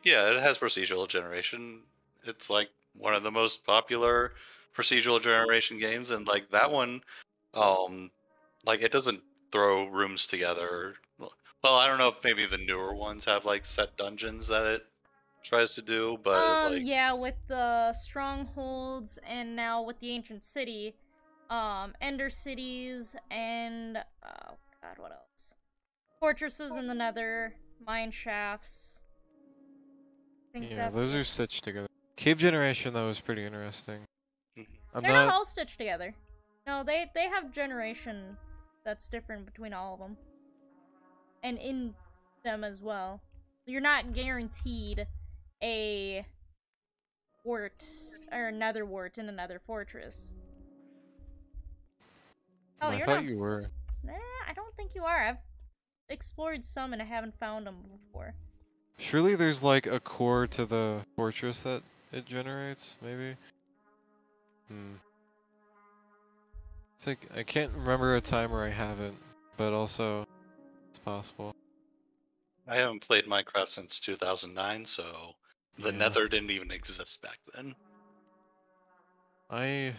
yeah, it has procedural generation. It's like one of the most popular procedural generation games, and like that one, like it doesn't throw rooms together. Well, I don't know if maybe the newer ones have like set dungeons that it tries to do, but like yeah, with the strongholds and now with the ancient city, ender cities and oh god, what else? Fortresses in the Nether, mine shafts. Yeah, those are stitched together. Cave generation though is pretty interesting. They're not all stitched together. No, they have generation that's different between all of them. And in them as well. You're not guaranteed a wart or another wart in another fortress. Oh, I thought you were. Nah, I don't think you are. I've explored some and I haven't found them before. Surely there's like a core to the fortress that it generates, maybe? It's like, I can't remember a time where I haven't, but also, it's possible. I haven't played Minecraft since 2009, so the Nether didn't even exist back then. I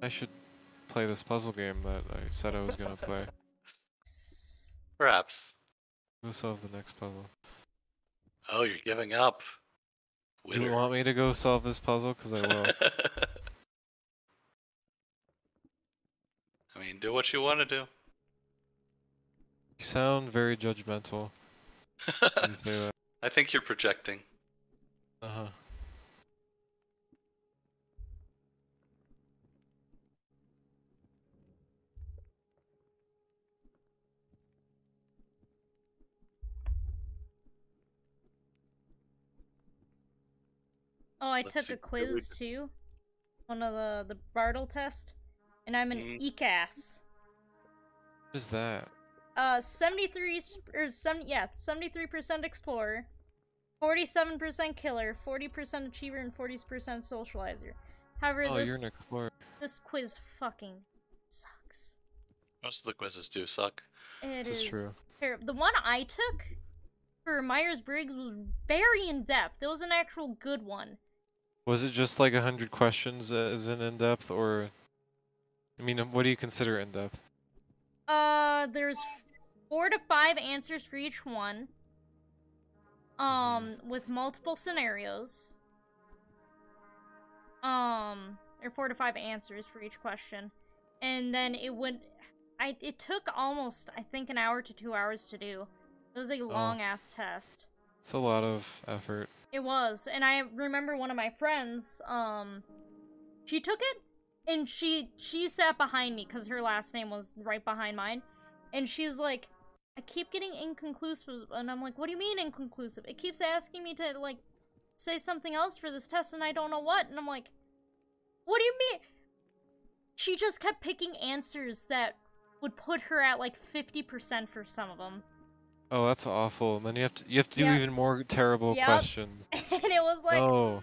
should play this puzzle game that I said I was gonna play. Perhaps. Go solve the next puzzle. Oh, you're giving up. Do you want me to go solve this puzzle? Because I will. I mean, do what you want to do. You sound very judgmental when you say that. I think you're projecting. Uh-huh. Oh, I took a quiz too. One of the Bartle test. And I'm an ECAS. What is that? 73% explorer, 47% killer, 40% achiever, and 40% socializer. However, you're an explorer. This quiz fucking sucks. Most of the quizzes do suck. It is true. terrible. The one I took for Myers-Briggs was very in-depth. It was an actual good one. Was it just like 100 questions as in in-depth, or... I mean, what do you consider in-depth? There's 4 to 5 answers for each one. With multiple scenarios. Or 4 to 5 answers for each question. And then it took almost, I think, an hour to 2 hours to do. It was a long-ass test. It's a lot of effort. It was, and I remember one of my friends, she took it, and she sat behind me, because her last name was right behind mine, and she's like, I keep getting inconclusive, and I'm like, what do you mean inconclusive? It keeps asking me to, like, say something else for this test, and I don't know what, and I'm like, what do you mean? She just kept picking answers that would put her at, like, 50% for some of them. Oh, that's awful. And then you have to do even more terrible questions. And it was like, no!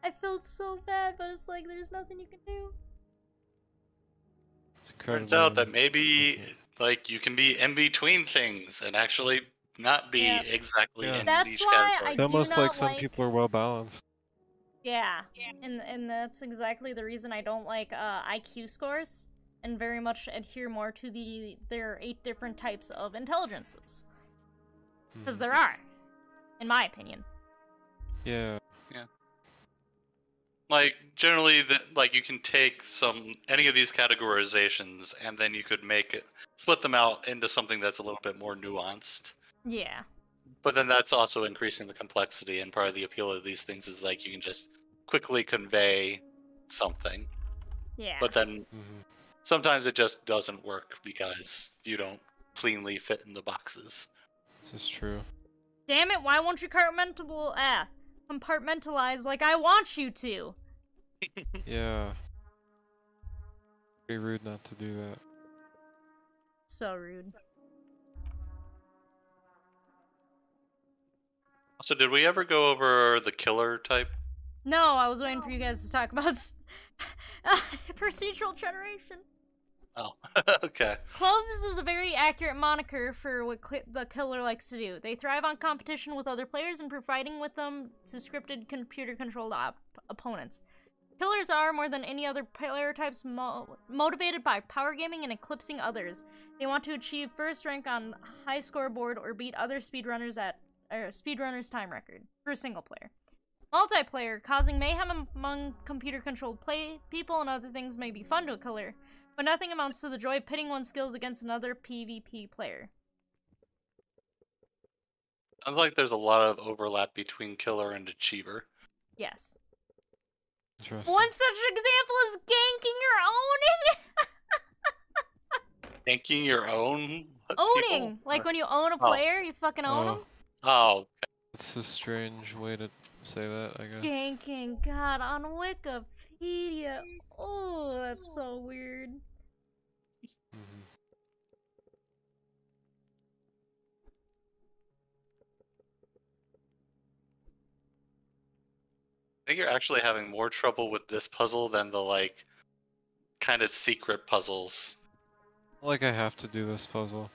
I felt so bad, but it's like, there's nothing you can do. It's incredible. Turns out that maybe, like, you can be in between things and actually not be exactly in each category. It's almost like some people are well balanced. Yeah. And that's exactly the reason I don't like IQ scores. And very much adhere more to their 8 different types of intelligences. Because there are, in my opinion. Yeah. Yeah. Like, generally, like, you can take any of these categorizations, and then you could split them out into something that's a little bit more nuanced. Yeah. But then that's also increasing the complexity, and part of the appeal of these things is, like, you can just quickly convey something. Yeah. But then... sometimes it just doesn't work because you don't cleanly fit in the boxes. This is true. Damn it, why won't you compartmentalize like I want you to? Yeah. Very rude not to do that. So rude. So did we ever go over the killer type? No, I was waiting for you guys to talk about procedural generation. Oh, okay. Cloves is a very accurate moniker for what the killer likes to do. They thrive on competition with other players and providing with them to scripted computer-controlled opponents. Killers are, more than any other player types, motivated by power gaming and eclipsing others. They want to achieve first rank on high scoreboard or beat other speedrunners speedrunners' time record for a single player. Multiplayer, causing mayhem among computer-controlled people and other things may be fun to a killer, but nothing amounts to the joy of pitting one's skills against another PvP player. Sounds like there's a lot of overlap between killer and achiever. Yes. Interesting. One such example is ganking or owning. Ganking your own Owning, people? like when you own a player, you fucking own them. Oh, That's a strange way to say that, I guess. Ganking, God, on Wikipedia. Oh, that's so weird. Mhm. I think you're actually having more trouble with this puzzle than the like kind of secret puzzles. Like I have to do this puzzle.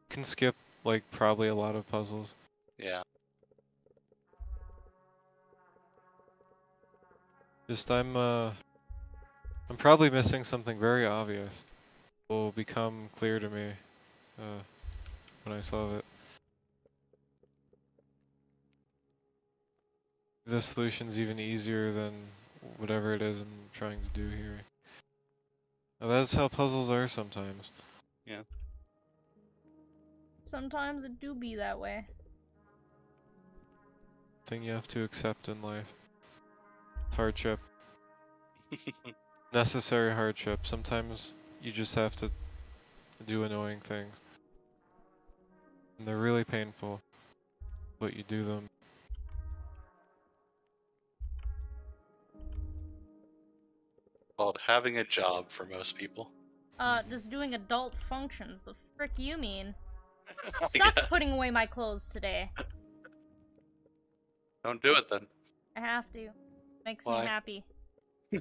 Can skip like probably a lot of puzzles. Yeah. Just I'm probably missing something very obvious. Will become clear to me when I solve it. This solution's even easier than whatever it is I'm trying to do here. Now, that's how puzzles are sometimes. Yeah. Sometimes it do be that way. Thing you have to accept in life. Hardship. Necessary hardship. Sometimes you just have to do annoying things. And they're really painful, but you do them. Called having a job for most people. Just doing adult functions. The frick you mean? I Suck guess. putting away my clothes today. Don't do it then. I have to. Makes Why? me happy.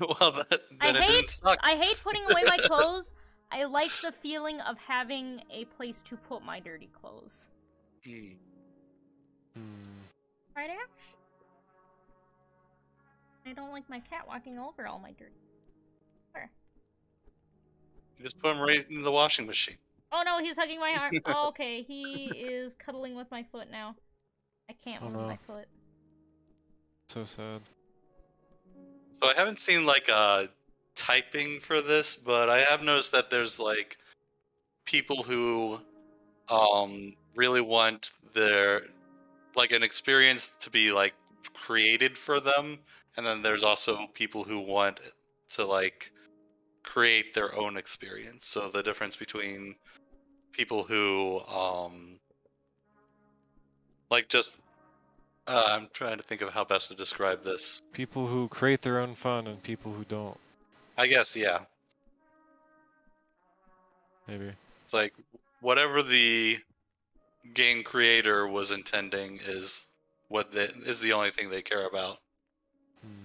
Well, then it didn't suck. I hate putting away my clothes. I like the feeling of having a place to put my dirty clothes. Hmm. Right, Ash? I don't like my cat walking over all my dirty. Where? You just put them right in the washing machine. Oh no, he's hugging my arm. Oh, okay, he is cuddling with my foot now. I can't move my foot. So sad. So I haven't seen like typing for this, but I have noticed that there's like people who really want their like an experience to be like created for them, and then there's also people who want to like create their own experience. So the difference between people who like just I'm trying to think of how best to describe this. People who create their own fun and people who don't, I guess, yeah. maybe. It's like whatever the game creator was intending is is the only thing they care about.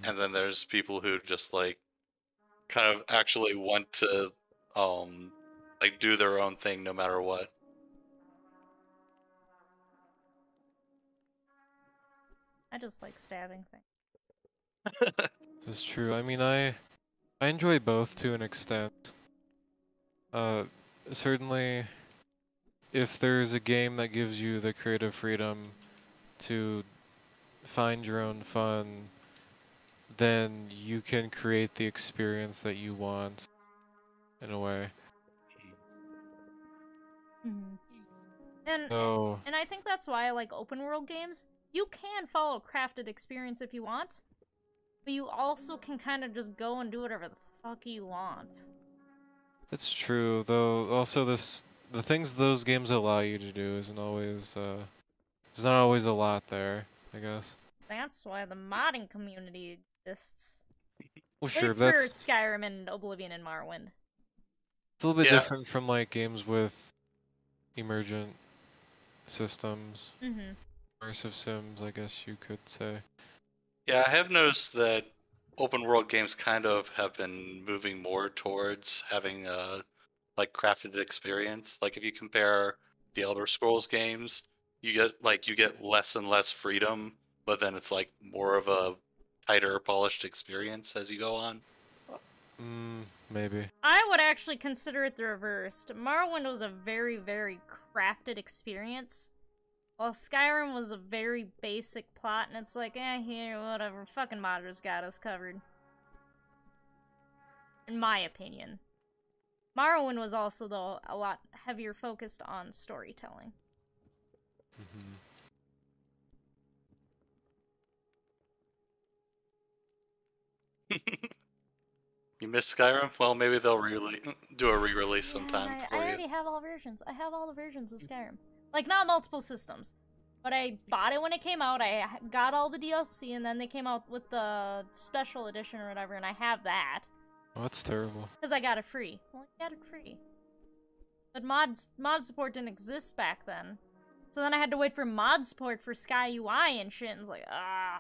And then there's people who just like kind of actually want to like do their own thing no matter what. I just like stabbing things. This is true. I mean, I enjoy both to an extent. Certainly, if there's a game that gives you the creative freedom to find your own fun, then you can create the experience that you want, in a way. And I think that's why I like open world games. You can follow a crafted experience if you want, but you also can kind of just go and do whatever the fuck you want. It's true, though. Also, the things those games allow you to do isn't always there's not always a lot there, I guess. That's why the modding community exists. Well, sure, it's that's for Skyrim and Oblivion and Morrowind. it's a little bit different from like games with emergent systems, immersive sims, I guess you could say. Yeah, I have noticed that open world games kind of have been moving more towards having a like crafted experience. Like if you compare the Elder Scrolls games, you get less and less freedom, but then it's like more of a tighter, polished experience as you go on. Maybe. I would actually consider it the reverse. Morrowind was a very, very crafted experience, while Skyrim was a very basic plot, and it's like, here, whatever, fucking modders got us covered. In my opinion. Morrowind was also, though, a lot heavier focused on storytelling. You missed Skyrim? Well, maybe they'll do a re-release sometime I for you. already have all versions. I have all the versions of Skyrim. Like, not multiple systems. But I bought it when it came out, I got all the DLC, and then they came out with the special edition or whatever, and I have that. Oh, that's terrible. Because I got it free. Well, I got it free. But mod support didn't exist back then. So then I had to wait for mod support for Sky UI and shit, and it's like, ah.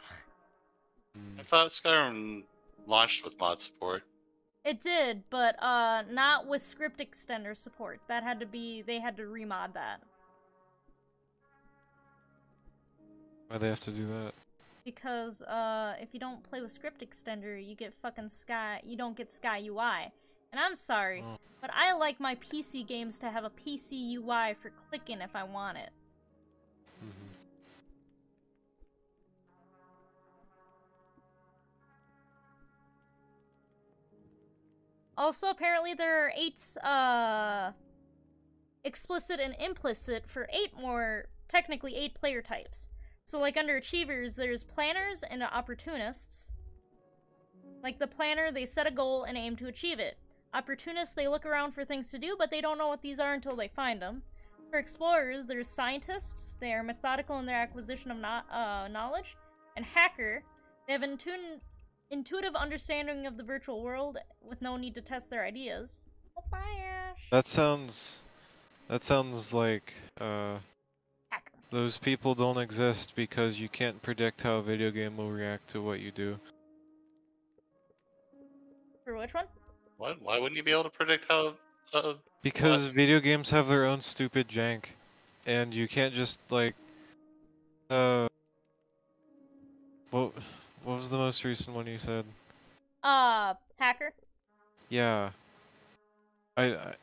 I thought Skyrim launched with mod support. It did, but not with script extender support. That had to be, they had to remod that. Why'd they have to do that? Because if you don't play with script extender, you get fucking you don't get Sky UI. And I'm sorry, but I like my PC games to have a PC UI for clicking if I want it. Also, apparently there are 8 explicit and implicit for 8 more, technically 8 player types. So like under achievers, there's planners and opportunists. Like the planner, they set a goal and aim to achieve it. Opportunists, they look around for things to do, but they don't know what these are until they find them. For explorers, there's scientists. They are methodical in their acquisition of knowledge. And hacker, they have an intuitive understanding of the virtual world with no need to test their ideas. Oh, bye, Ash. That sounds like Hacker. those people don't exist because you can't predict how a video game will react to what you do. For which one? What? Why wouldn't you be able to predict how? Because What? video games have their own stupid jank, and you can't just like what was the most recent one you said? Hacker. Yeah. I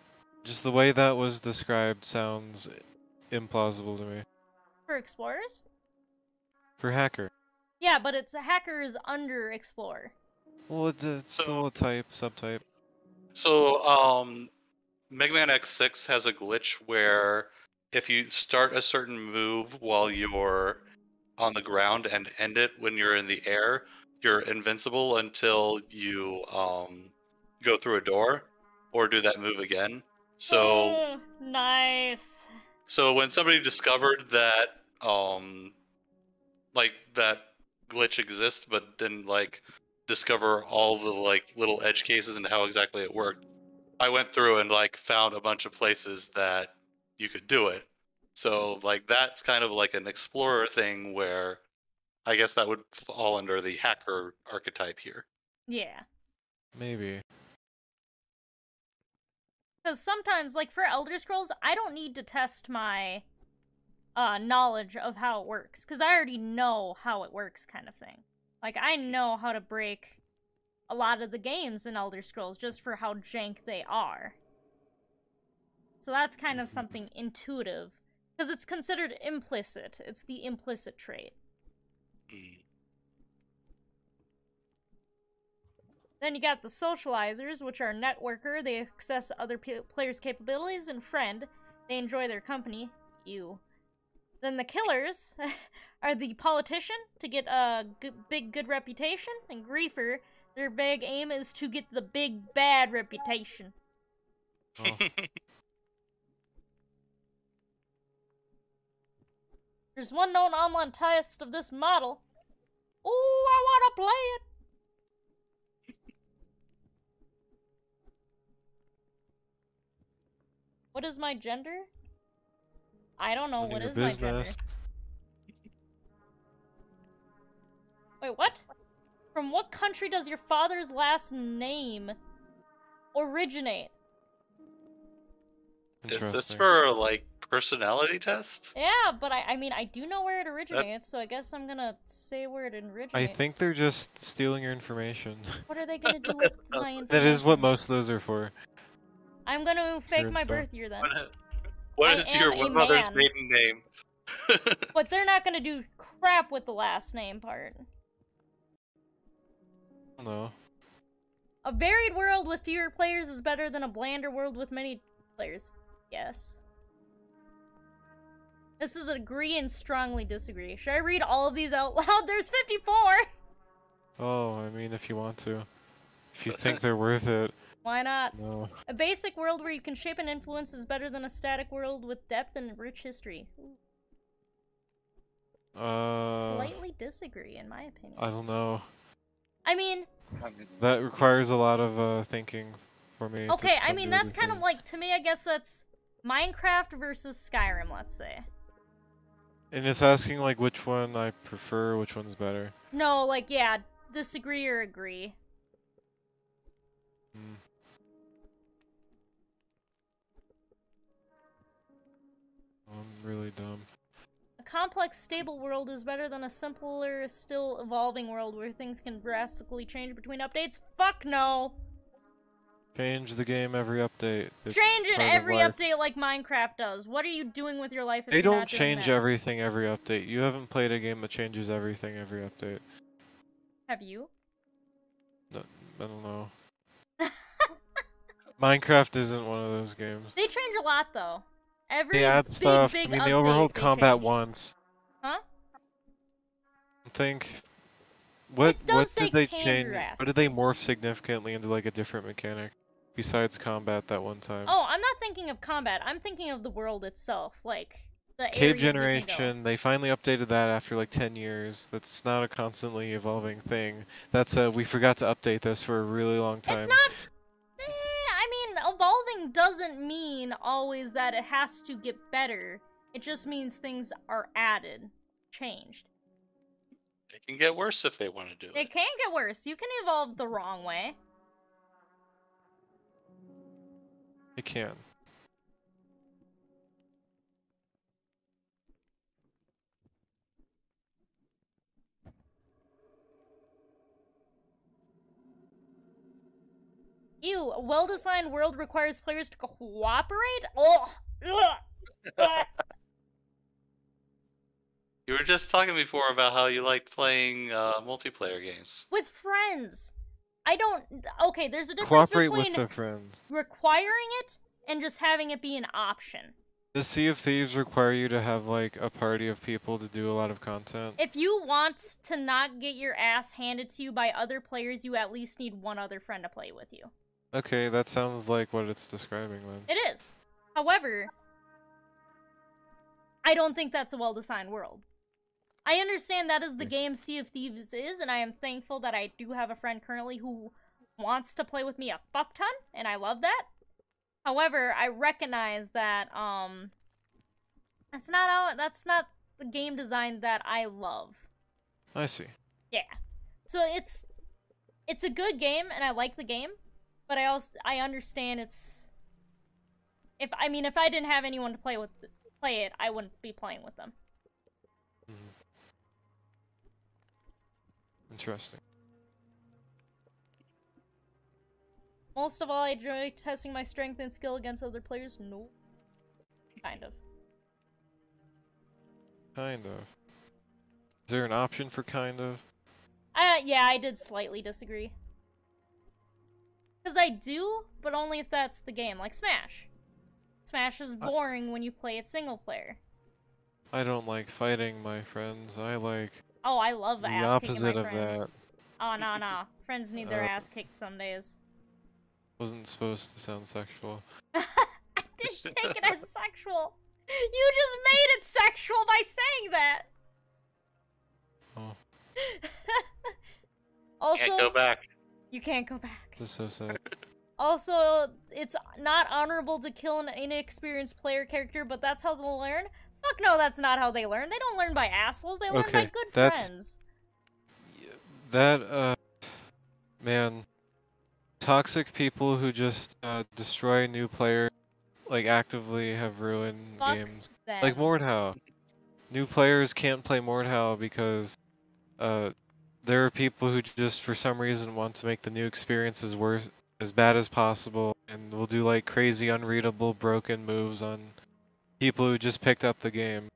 just the way that was described sounds implausible to me. For explorers? For hacker. Yeah, but it's a hacker is under explorer. Well, it's still a subtype. So, Mega Man X6 has a glitch where if you start a certain move while you're on the ground and end it when you're in the air, you're invincible until you go through a door or do that move again. So nice. So when somebody discovered that like that glitch exists, but didn't like discover all the like little edge cases and how exactly it worked, I went through and like found a bunch of places that you could do it. So like that's kind of like an explorer thing where I guess that would fall under the hacker archetype here. Yeah. Maybe. Because sometimes, like for Elder Scrolls, I don't need to test my knowledge of how it works. Because I already know how it works, kind of thing. Like, I know how to break a lot of the games in Elder Scrolls just for how jank they are. So that's kind of something intuitive. Because it's considered implicit. It's the implicit trait. Then you got the socializers, which are networker. They access other players' capabilities, and friend. They enjoy their company. You. Then the killers are the politician, to get a good reputation, and griefer. Their big aim is to get the big bad reputation. Oh. There's one known online test of this model. Ooh, I wanna play it! What is my gender? I don't know. None of What your is my gender? business. Wait, what? From what country does your father's last name originate? Is this Interesting. for like personality test? Yeah, but I mean, I do know where it originates, so I guess I'm gonna say where it originates. I think they're just stealing your information. What are they gonna do with my information? That is what most of those are for. I'm gonna fake Your my info. birth year then. What I is your am a mother's man. maiden name? But they're not gonna do crap with the last name part. No. A varied world with fewer players is better than a blander world with many players. Yes. This is agree and strongly disagree. Should I read all of these out loud? There's 54! Oh, I mean, if you want to. If you think they're worth it, Why not? no. A basic world where you can shape and influence is better than a static world with depth and rich history. Slightly disagree, in my opinion. I don't know. I mean... That requires a lot of thinking for me. Okay, I mean, that's kind of like, to me, I guess that's Minecraft versus Skyrim, let's say. And it's asking, like, which one I prefer, which one's better. No, like, yeah, disagree or agree. Mm. I'm really dumb. A complex, stable world is better than a simpler, still evolving world where things can drastically change between updates? Fuck no! Change the game every update. It's Change it part of every life. update like Minecraft does. What are you doing with your life if They you're don't not doing change that? everything every update. You haven't played a game that changes everything every update. Have you? No, I don't know. Minecraft isn't one of those games. They change a lot, though. Every They add stuff. big I mean, they update, overhauled they combat change. once. Huh? I think. What does say did they Cauldrath. change? What did they morph significantly into like a different mechanic besides combat that one time? Oh, I'm not thinking of combat. I'm thinking of the world itself, like the Cave areas you can go. generation, they finally updated that after like 10 years. That's not a constantly evolving thing. That's we forgot to update this for a really long time. It's not. I mean, evolving doesn't mean always that it has to get better. It just means things are added, changed. It can get worse if they want to do it. It can get worse. You can evolve the wrong way. It can. Ew, a well-designed world requires players to cooperate? Oh! Ugh. You were just talking before about how you liked playing multiplayer games. With friends. I don't... Okay, there's a difference Cooperate between with their friends. requiring it and just having it be an option. Does Sea of Thieves require you to have like a party of people to do a lot of content? If you want to not get your ass handed to you by other players, you at least need one other friend to play with you. Okay, that sounds like what it's describing then. It is. However, I don't think that's a well-designed world. I understand that is the game Sea of Thieves is, and I am thankful that I do have a friend currently who wants to play with me a fuck ton, and I love that. However, I recognize that, that's not the game design that I love. I see. Yeah. So it's a good game, and I like the game, but I understand it's... If I didn't have anyone to play it, I wouldn't be playing with them. Mm-hmm. Interesting. Most of all, I enjoy testing my strength and skill against other players. No. Kind of. Kind of. Is there an option for kind of? Yeah, I did slightly disagree. Because I do, but only if that's the game, like Smash. Smash is boring when you play it single player. I don't like fighting my friends. I like Oh, I love the ass kicking my opposite of friends. that. Oh, no. Friends need their ass kicked some days. Wasn't supposed to sound sexual. I didn't take it as sexual. You just made it sexual by saying that. Oh, Also, Can't go back. you can't go back. this is so sad. Also, it's not honorable to kill an inexperienced player character, but that's how they'll learn? Fuck no, that's not how they learn. They don't learn by assholes, they learn by Okay, good that's- friends. That, man, toxic people who just destroy new players, like, actively have ruined Fuck games. them. Like Mordhau. New players can't play Mordhau because there are people who just, for some reason, want to make the new experiences worse, as bad as possible, and will do, like, crazy, unreadable, broken moves on people who just picked up the game.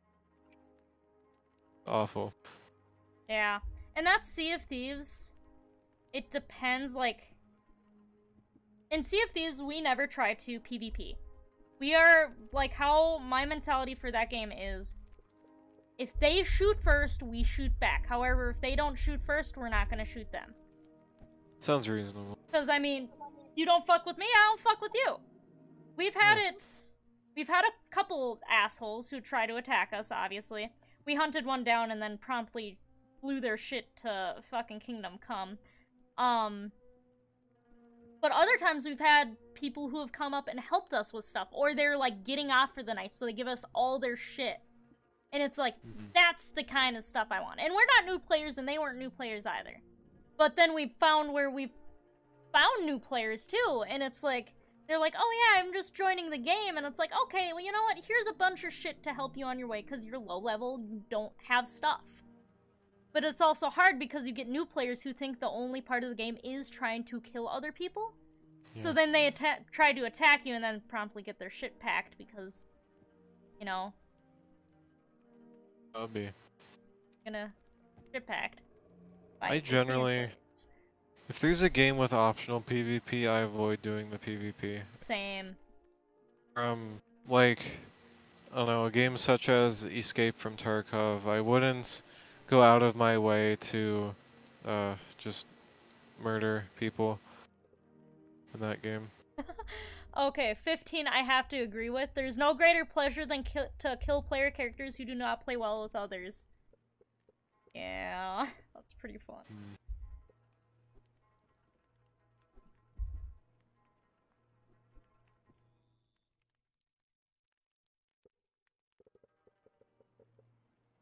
Awful. Yeah. And that's Sea of Thieves. It depends, like... In Sea of Thieves, we never try to PvP. We are, like, how my mentality for that game is, if they shoot first, we shoot back. However, if they don't shoot first, we're not gonna shoot them. Sounds reasonable. Because, I mean, you don't fuck with me, I don't fuck with you. We've had a couple assholes who try to attack us, obviously. We hunted one down and then promptly blew their shit to fucking Kingdom Come. But other times we've had people who have come up and helped us with stuff, or they're, like, getting off for the night, so they give us all their shit. And it's like, that's the kind of stuff I want. And we're not new players, and they weren't new players either. But then we found where we've found new players, too, and it's like, they're like, oh yeah, I'm just joining the game, and it's like, okay, well, you know what, here's a bunch of shit to help you on your way, because you're low level, you don't have stuff. But it's also hard because you get new players who think the only part of the game is trying to kill other people. Yeah. So then they try to attack you and then promptly get their shit packed because, you know... I'll be gonna shit packed. I generally... If there's a game with optional PvP, I avoid doing the PvP. Same. Like, I don't know, a game such as Escape from Tarkov, I wouldn't go out of my way to just murder people in that game. Okay, 15 I have to agree with. There's no greater pleasure than to kill player characters who do not play well with others. Yeah, that's pretty fun.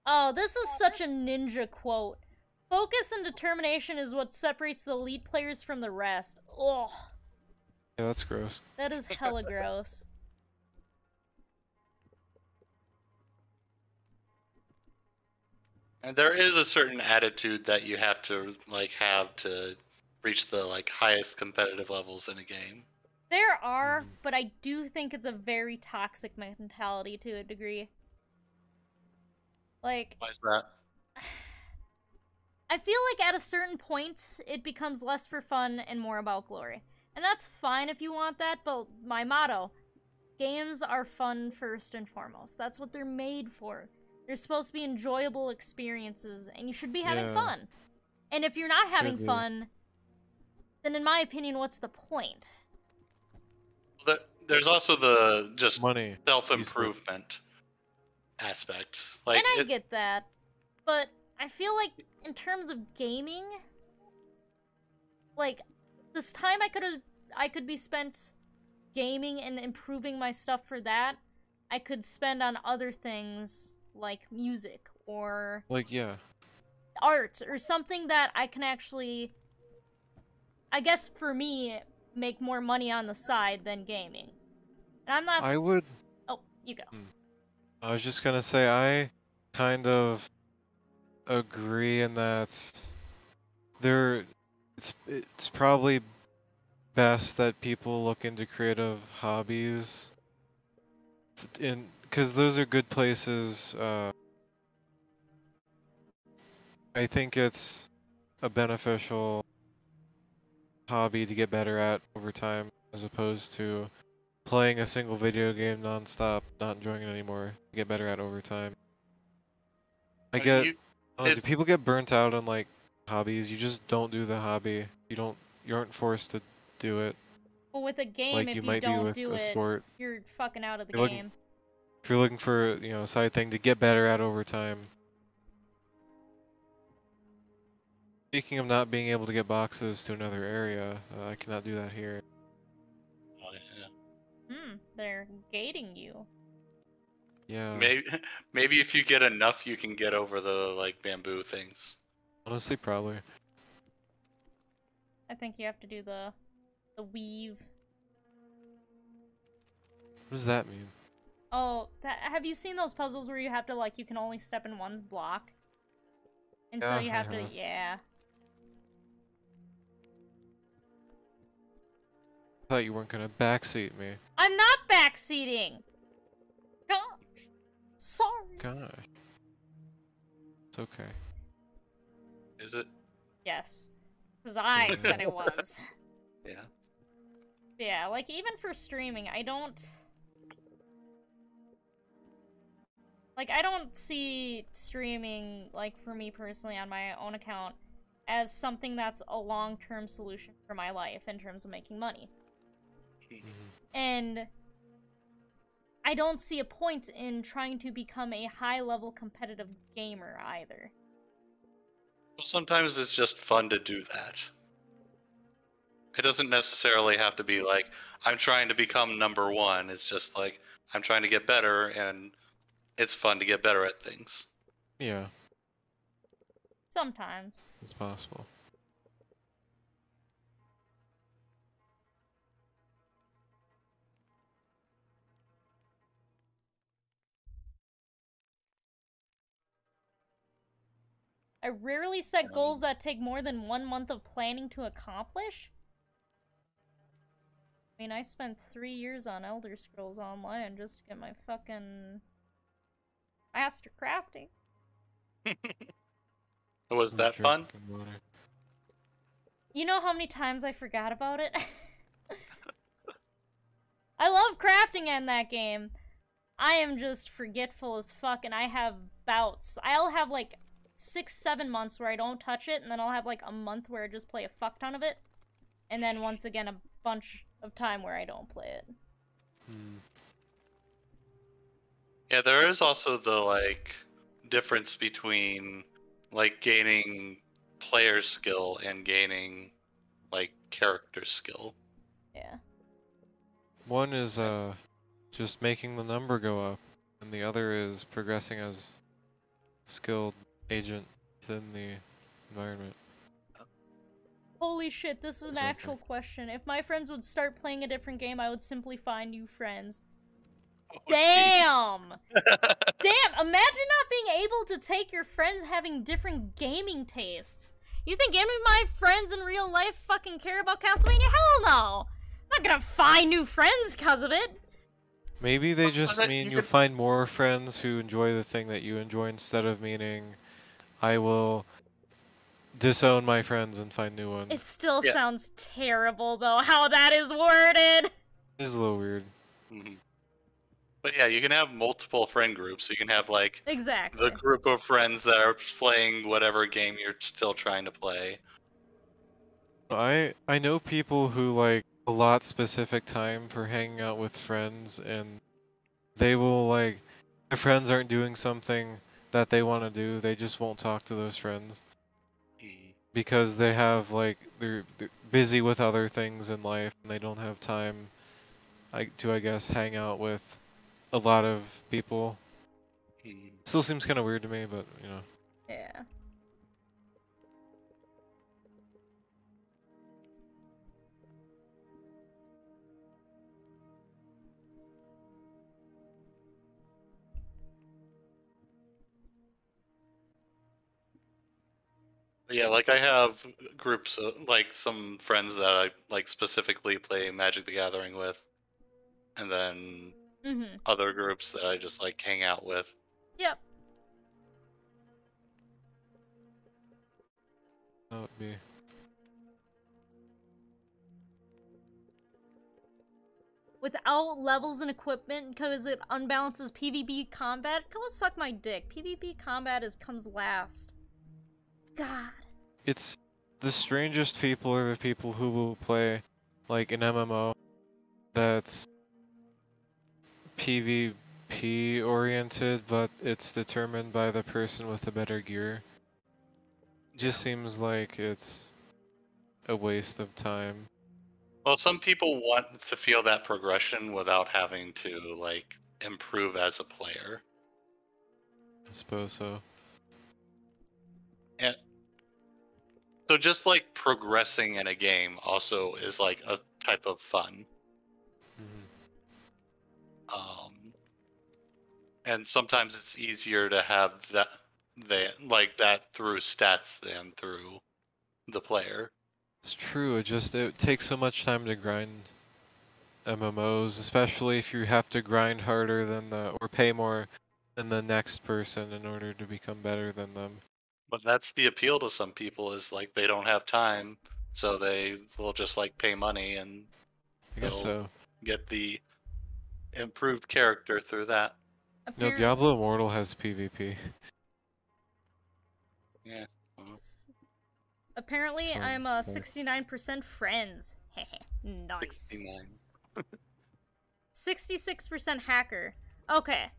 Oh, this is such a ninja quote. Focus and determination is what separates the elite players from the rest. Ugh. Yeah, that's gross. That is hella gross. And there is a certain attitude that you have to have to reach the highest competitive levels in a game. There are, but I do think it's a very toxic mentality to a degree. Why is that? I feel like at a certain point, it becomes less for fun and more about glory. And that's fine if you want that, but my motto, games are fun first and foremost. That's what they're made for. They're supposed to be enjoyable experiences, and you should be having fun. And if you're not having fun, then in my opinion, what's the point? There's also the just money self-improvement aspect. And I get that, but I feel like in terms of gaming, this time I could be spent gaming and improving my stuff for that. I could spend on other things like music or art or something that I can actually, I guess for me, make more money on the side than gaming. And I'm not. I would. Oh, you go. I was just gonna say I kind of agree in that it's probably best that people look into creative hobbies because those are good places. I think it's a beneficial hobby to get better at over time as opposed to playing a single video game non-stop, not enjoying it anymore, to get better at over time. Do people get burnt out on hobbies? You just don't do the hobby. You aren't forced to do it. Well, with a game, if you don't do it, sport. You're fucking out of the game. If you're looking for, a side thing to get better at over time. Speaking of not being able to get boxes to another area, I cannot do that here. Oh, yeah. They're gating you. Yeah. Maybe if you get enough, you can get over the bamboo things. Honestly, probably. I think you have to do the weave. What does that mean? Oh, have you seen those puzzles where you have to you can only step in one block? And so you have to, yeah. I thought you weren't gonna backseat me. I'm not backseating! Gosh. Sorry. Gosh. It's okay. Is it? Yes. Because I said it was. Yeah. Yeah, even for streaming, I don't see streaming, for me personally on my own account, as something that's a long-term solution for my life in terms of making money. And I don't see a point in trying to become a high-level competitive gamer either. Well, sometimes it's just fun to do that. It doesn't necessarily have to be like, I'm trying to become number one. It's just like, I'm trying to get better, and it's fun to get better at things. Yeah, Sometimes. it's possible. I rarely set goals that take more than 1 month of planning to accomplish. I mean, I spent 3 years on Elder Scrolls Online just to get my fucking master crafting. Was that fun? You know how many times I forgot about it? I love crafting in that game. I am just forgetful as fuck, and I have bouts. I'll have like 6-7 months where I don't touch it, and then I'll have like a month where I just play a fuck ton of it, and then once again a bunch of time where I don't play it. Yeah, there is also the like difference between like gaining player skill and gaining like character skill. Yeah. One is just making the number go up, and the other is progressing as a skilled agent within the environment. Holy shit, this is an actual question. If my friends would start playing a different game, I would simply find new friends. Oh, Damn! Damn! Imagine not being able to take your friends having different gaming tastes. You think any of my friends in real life fucking care about Castlevania? Hell no! I'm not gonna find new friends because of it. Maybe they just mean you'll find more friends who enjoy the thing that you enjoy, instead of meaning I will disown my friends and find new ones. It still sounds terrible, though, how that is worded. It is a little weird. But yeah, you can have multiple friend groups. You can have like Exactly. the group of friends that are playing whatever game you're still trying to play. I know people who like a lot specific time for hanging out with friends, and they will like, their friends aren't doing something that they want to do, they just won't talk to those friends because they have like they're busy with other things in life, and they don't have time to, I guess, hang out with a lot of people. Still seems kind of weird to me, but you know. Yeah. Yeah, like I have groups of, like some friends that I like specifically play Magic the Gathering with, and then other groups that I just like hang out with. Yep. That would be. Without levels and equipment, because it unbalances PvP combat, come on, suck my dick. PvP combat comes last. God. It's the strangest people are the people who will play like an MMO that's PvP oriented, but it's determined by the person with the better gear. Just seems like it's a waste of time. Well, some people want to feel that progression without having to like improve as a player. I suppose so. And so just like progressing in a game also is like a type of fun. And sometimes it's easier to have that through stats than through the player. It's true, it takes so much time to grind MMOs, especially if you have to grind harder than or pay more than the next person in order to become better than them. But that's the appeal to some people, is like they don't have time, so they will just like pay money and I guess so. Get the improved character through that. No, Diablo Immortal has PvP. Yeah. Apparently, Fun I'm fact. 69% friends. Nice. 69. 66% hacker. Okay.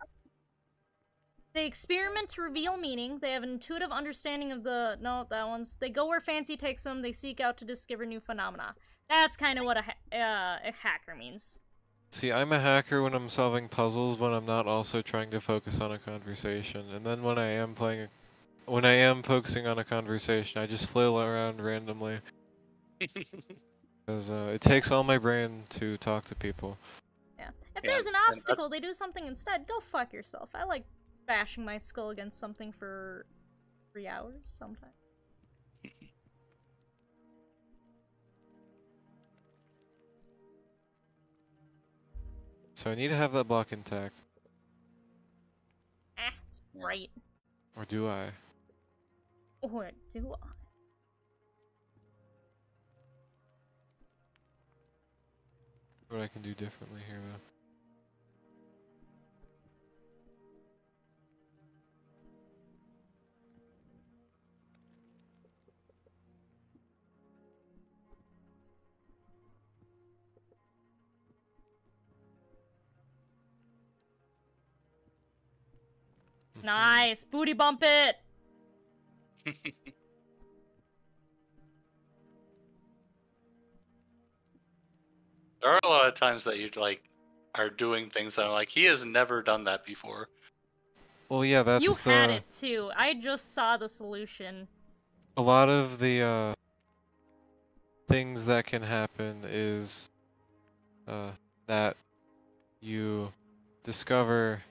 They experiment to reveal meaning. They have an intuitive understanding of the... No, that one's... They go where fancy takes them. They seek out to discover new phenomena. That's kind of what a hacker means. See, I'm a hacker when I'm solving puzzles, when I'm not also trying to focus on a conversation. And then when I am when I am focusing on a conversation, I just flail around randomly. Because it takes all my brain to talk to people. Yeah. If Yeah, there's an and obstacle, they do something instead. Go fuck yourself. I like bashing my skull against something for 3 hours sometimes. So I need to have that block intact. It's bright. Or do I? Or do I? What I can do differently here, though. Nice! Booty bump it! There are a lot of times that you like are doing things that are like he has never done that before. Well, yeah, that's You the... had it too. I just saw the solution. A lot of the things that can happen is that you discover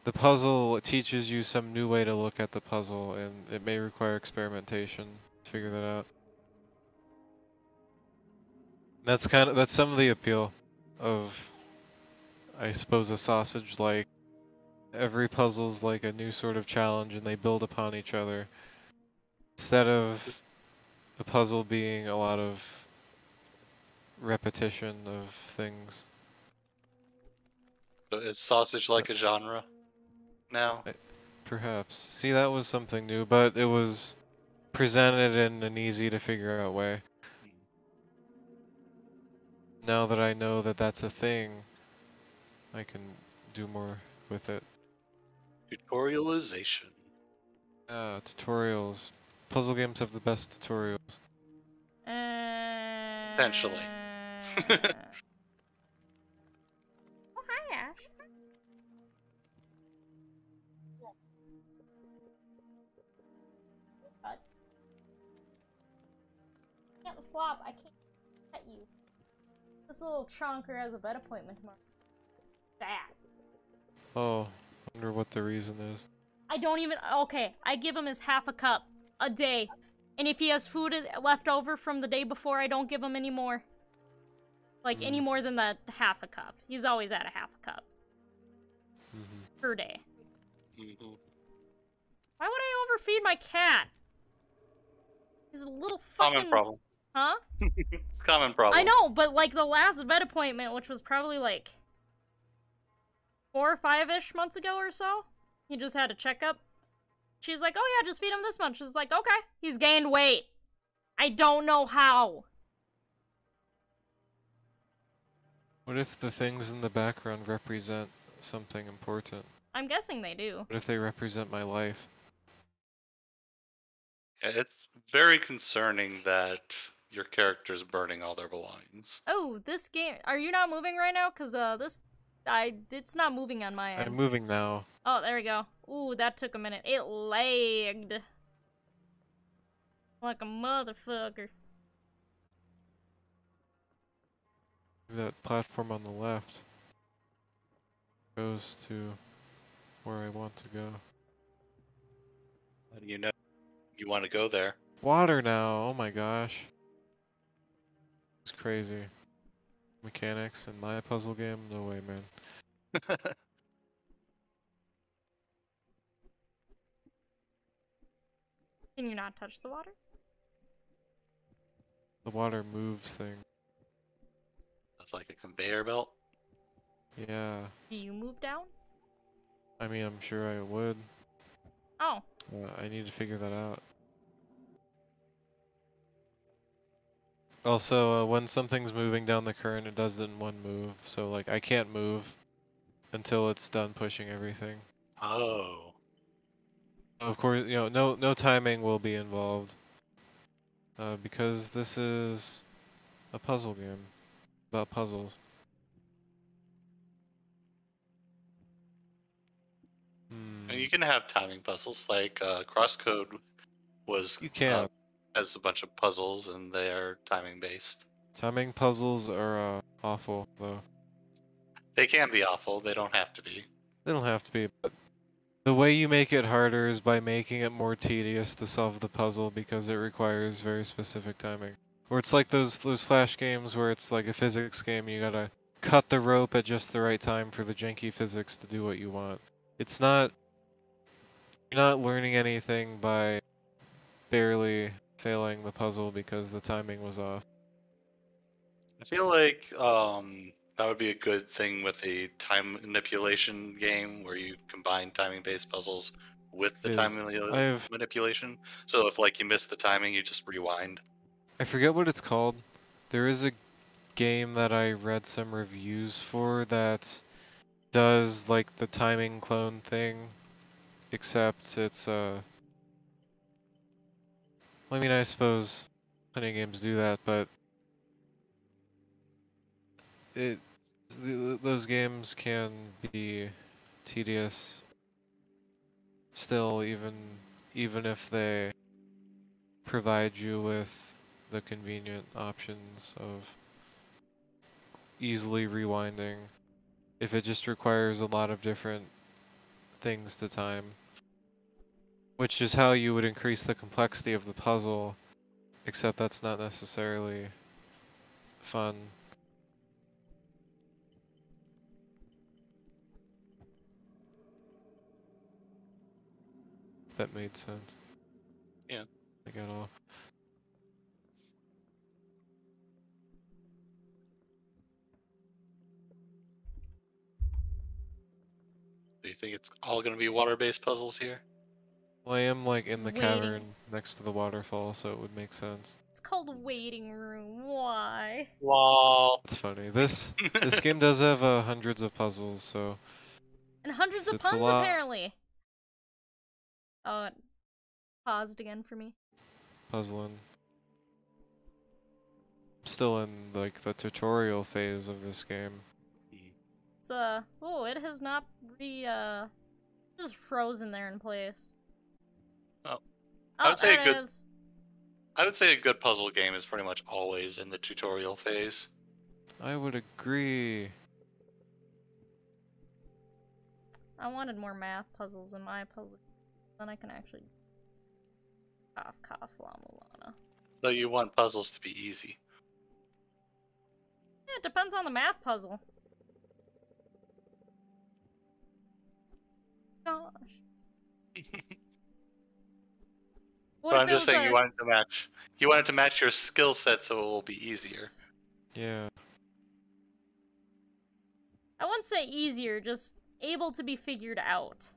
the puzzle teaches you some new way to look at the puzzle, and it may require experimentation to figure that out. That's some of the appeal of, I suppose, a sausage. Like every puzzle's like a new sort of challenge, and they build upon each other. Instead of the puzzle being a lot of repetition of things. So is sausage like a genre now? Perhaps. See, that was something new, but it was presented in an easy to figure out way. Now that I know that that's a thing, I can do more with it. Tutorialization. Tutorials. Puzzle games have the best tutorials. Potentially. Oh, hi, Ash. Can't flop. I can't pet you. This little chunker has a vet appointment tomorrow. That. Oh, wonder what the reason is. I don't even. Okay, I give him his half a cup a day. And if he has food left over from the day before, I don't give him any more. Like, any more than that half a cup. He's always at a half a cup. Per day. Why would I overfeed my cat? He's a little fucking... Common problem. Huh? It's a common problem. I know, but like the last vet appointment, which was probably like 4 or 5-ish months ago or so, he just had a checkup. She's like, oh yeah, just feed him this much. She's like, okay. He's gained weight. I don't know how. What if the things in the background represent something important? I'm guessing they do. What if they represent my life? Yeah, it's very concerning that your character's burning all their belongings. Oh, this game... Are you not moving right now? Because, it's not moving on my end. I'm moving now. Oh, there we go. Ooh, that took a minute. It lagged. Like a motherfucker. That platform on the left goes to where I want to go. How do you know you want to go there? Water now, oh my gosh. It's crazy. Mechanics in my puzzle game? No way, man. Can you not touch the water? The water moves things. That's like a conveyor belt. Yeah. Do you move down? I mean, I'm sure I would. Oh. I need to figure that out. Also, when something's moving down the current, it does it in one move. So, like, I can't move until it's done pushing everything. Oh. Of course, no timing will be involved. Because this is a puzzle game about puzzles. And you can have timing puzzles, like Crosscode was You can. has a bunch of puzzles, and they are timing based. Timing puzzles are awful, though. They can be awful. They don't have to be. They don't have to be, but the way you make it harder is by making it more tedious to solve the puzzle because it requires very specific timing. Or it's like those Flash games where it's like a physics game, you gotta cut the rope at just the right time for the janky physics to do what you want. It's not... You're not learning anything by barely failing the puzzle because the timing was off. I feel like that would be a good thing with a time manipulation game where you combine timing-based puzzles with the manipulation. So if like you miss the timing, you just rewind. I forget what it's called. There is a game that I read some reviews for that does like the timing clone thing, except it's I mean, I suppose plenty of games do that, but those games can be tedious still, even if they provide you with the convenient options of easily rewinding. If it just requires a lot of different things to time, which is how you would increase the complexity of the puzzle, except that's not necessarily fun. If that made sense. Yeah. I got all. Do you think it's all going to be water-based puzzles here? Well, I am like in the Waiting. cavern next to the waterfall, so it would make sense. It's called waiting room. Why? Wow. It's funny. This game does have hundreds of puzzles, so And hundreds of it's a puns, lot. apparently. Oh, it paused again for me. Puzzling. I'm still in like the tutorial phase of this game. It's oh, it has not just frozen there in place. Oh. Oh, say there a it good- is. I would say a good puzzle game is pretty much always in the tutorial phase. I would agree. I wanted more math puzzles in my puzzle. Then I can actually cough Lana. So you want puzzles to be easy. Yeah, it depends on the math puzzle. Gosh. What But if I'm it just was saying you want it to match your skill set so it will be easier. Yeah. I wouldn't say easier, just able to be figured out.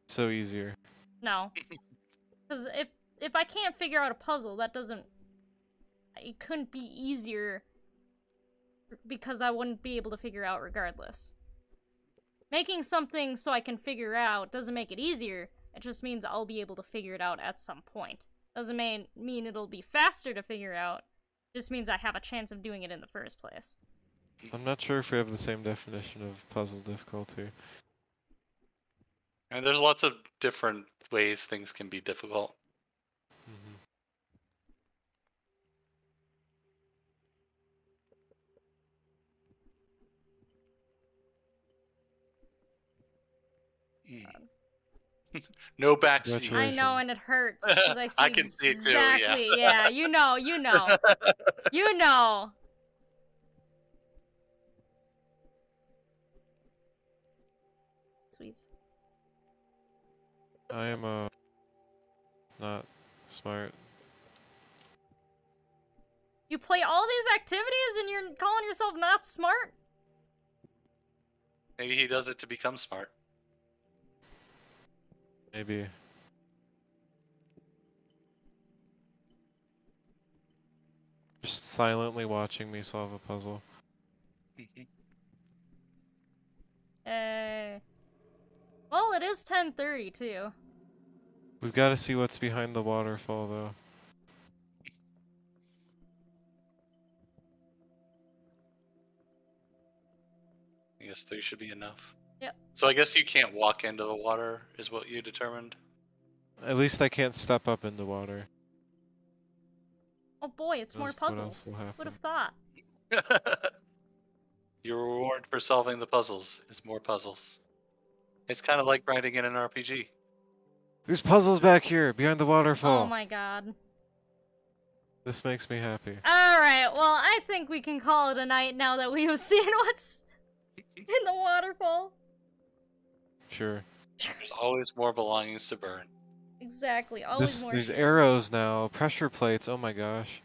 So easier. No. Because if I can't figure out a puzzle, that doesn't... It couldn't be easier because I wouldn't be able to figure out regardless. Making something so I can figure it out doesn't make it easier. It just means I'll be able to figure it out at some point. Doesn't mean it'll be faster to figure out. Just means I have a chance of doing it in the first place. I'm not sure if we have the same definition of puzzle difficulty. And there's lots of different ways things can be difficult. No backseat. I know, and it hurts because I see I can see it too, exactly. Yeah, you know. You know. Sweet. I am not smart. You play all these activities and you're calling yourself not smart? Maybe he does it to become smart. Just silently watching me solve a puzzle. Well, it is 10:30 too. We've got to see what's behind the waterfall, though. I guess 3 should be enough. Yep. So I guess you can't walk into the water, is what you determined? At least I can't step up into water. Oh boy, it's more What else puzzles. will Would have happen? thought. Your reward for solving the puzzles is more puzzles. It's kind of like grinding in an RPG. There's puzzles back here, behind the waterfall. Oh my god. This makes me happy. Alright, well, I think we can call it a night now that we have seen what's in the waterfall. Sure. There's always more belongings to burn. Exactly, always more. There's arrows now, pressure plates, oh my gosh.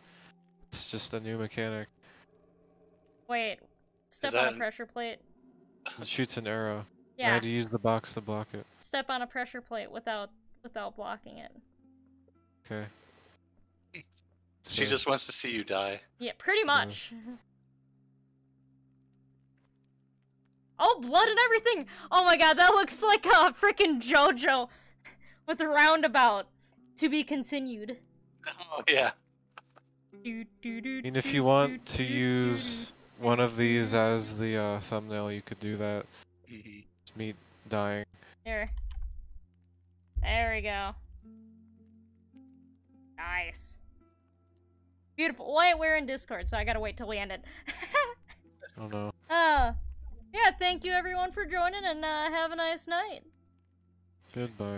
It's just a new mechanic. Wait, step on a pressure plate. It shoots an arrow. Yeah. I had to use the box to block it. Step on a pressure plate without blocking it. Okay. She just wants to see you die. Yeah, pretty much. Oh, blood and everything! Oh my god, that looks like a frickin' JoJo with a roundabout. To be continued. Oh, yeah. I mean, if you want to use one of these as the thumbnail, you could do that. It's me dying. Here. There we go. Nice. Beautiful. Wait, we're in Discord, so I gotta wait till we end it. Oh no. Yeah, thank you everyone for joining, and have a nice night. Goodbye.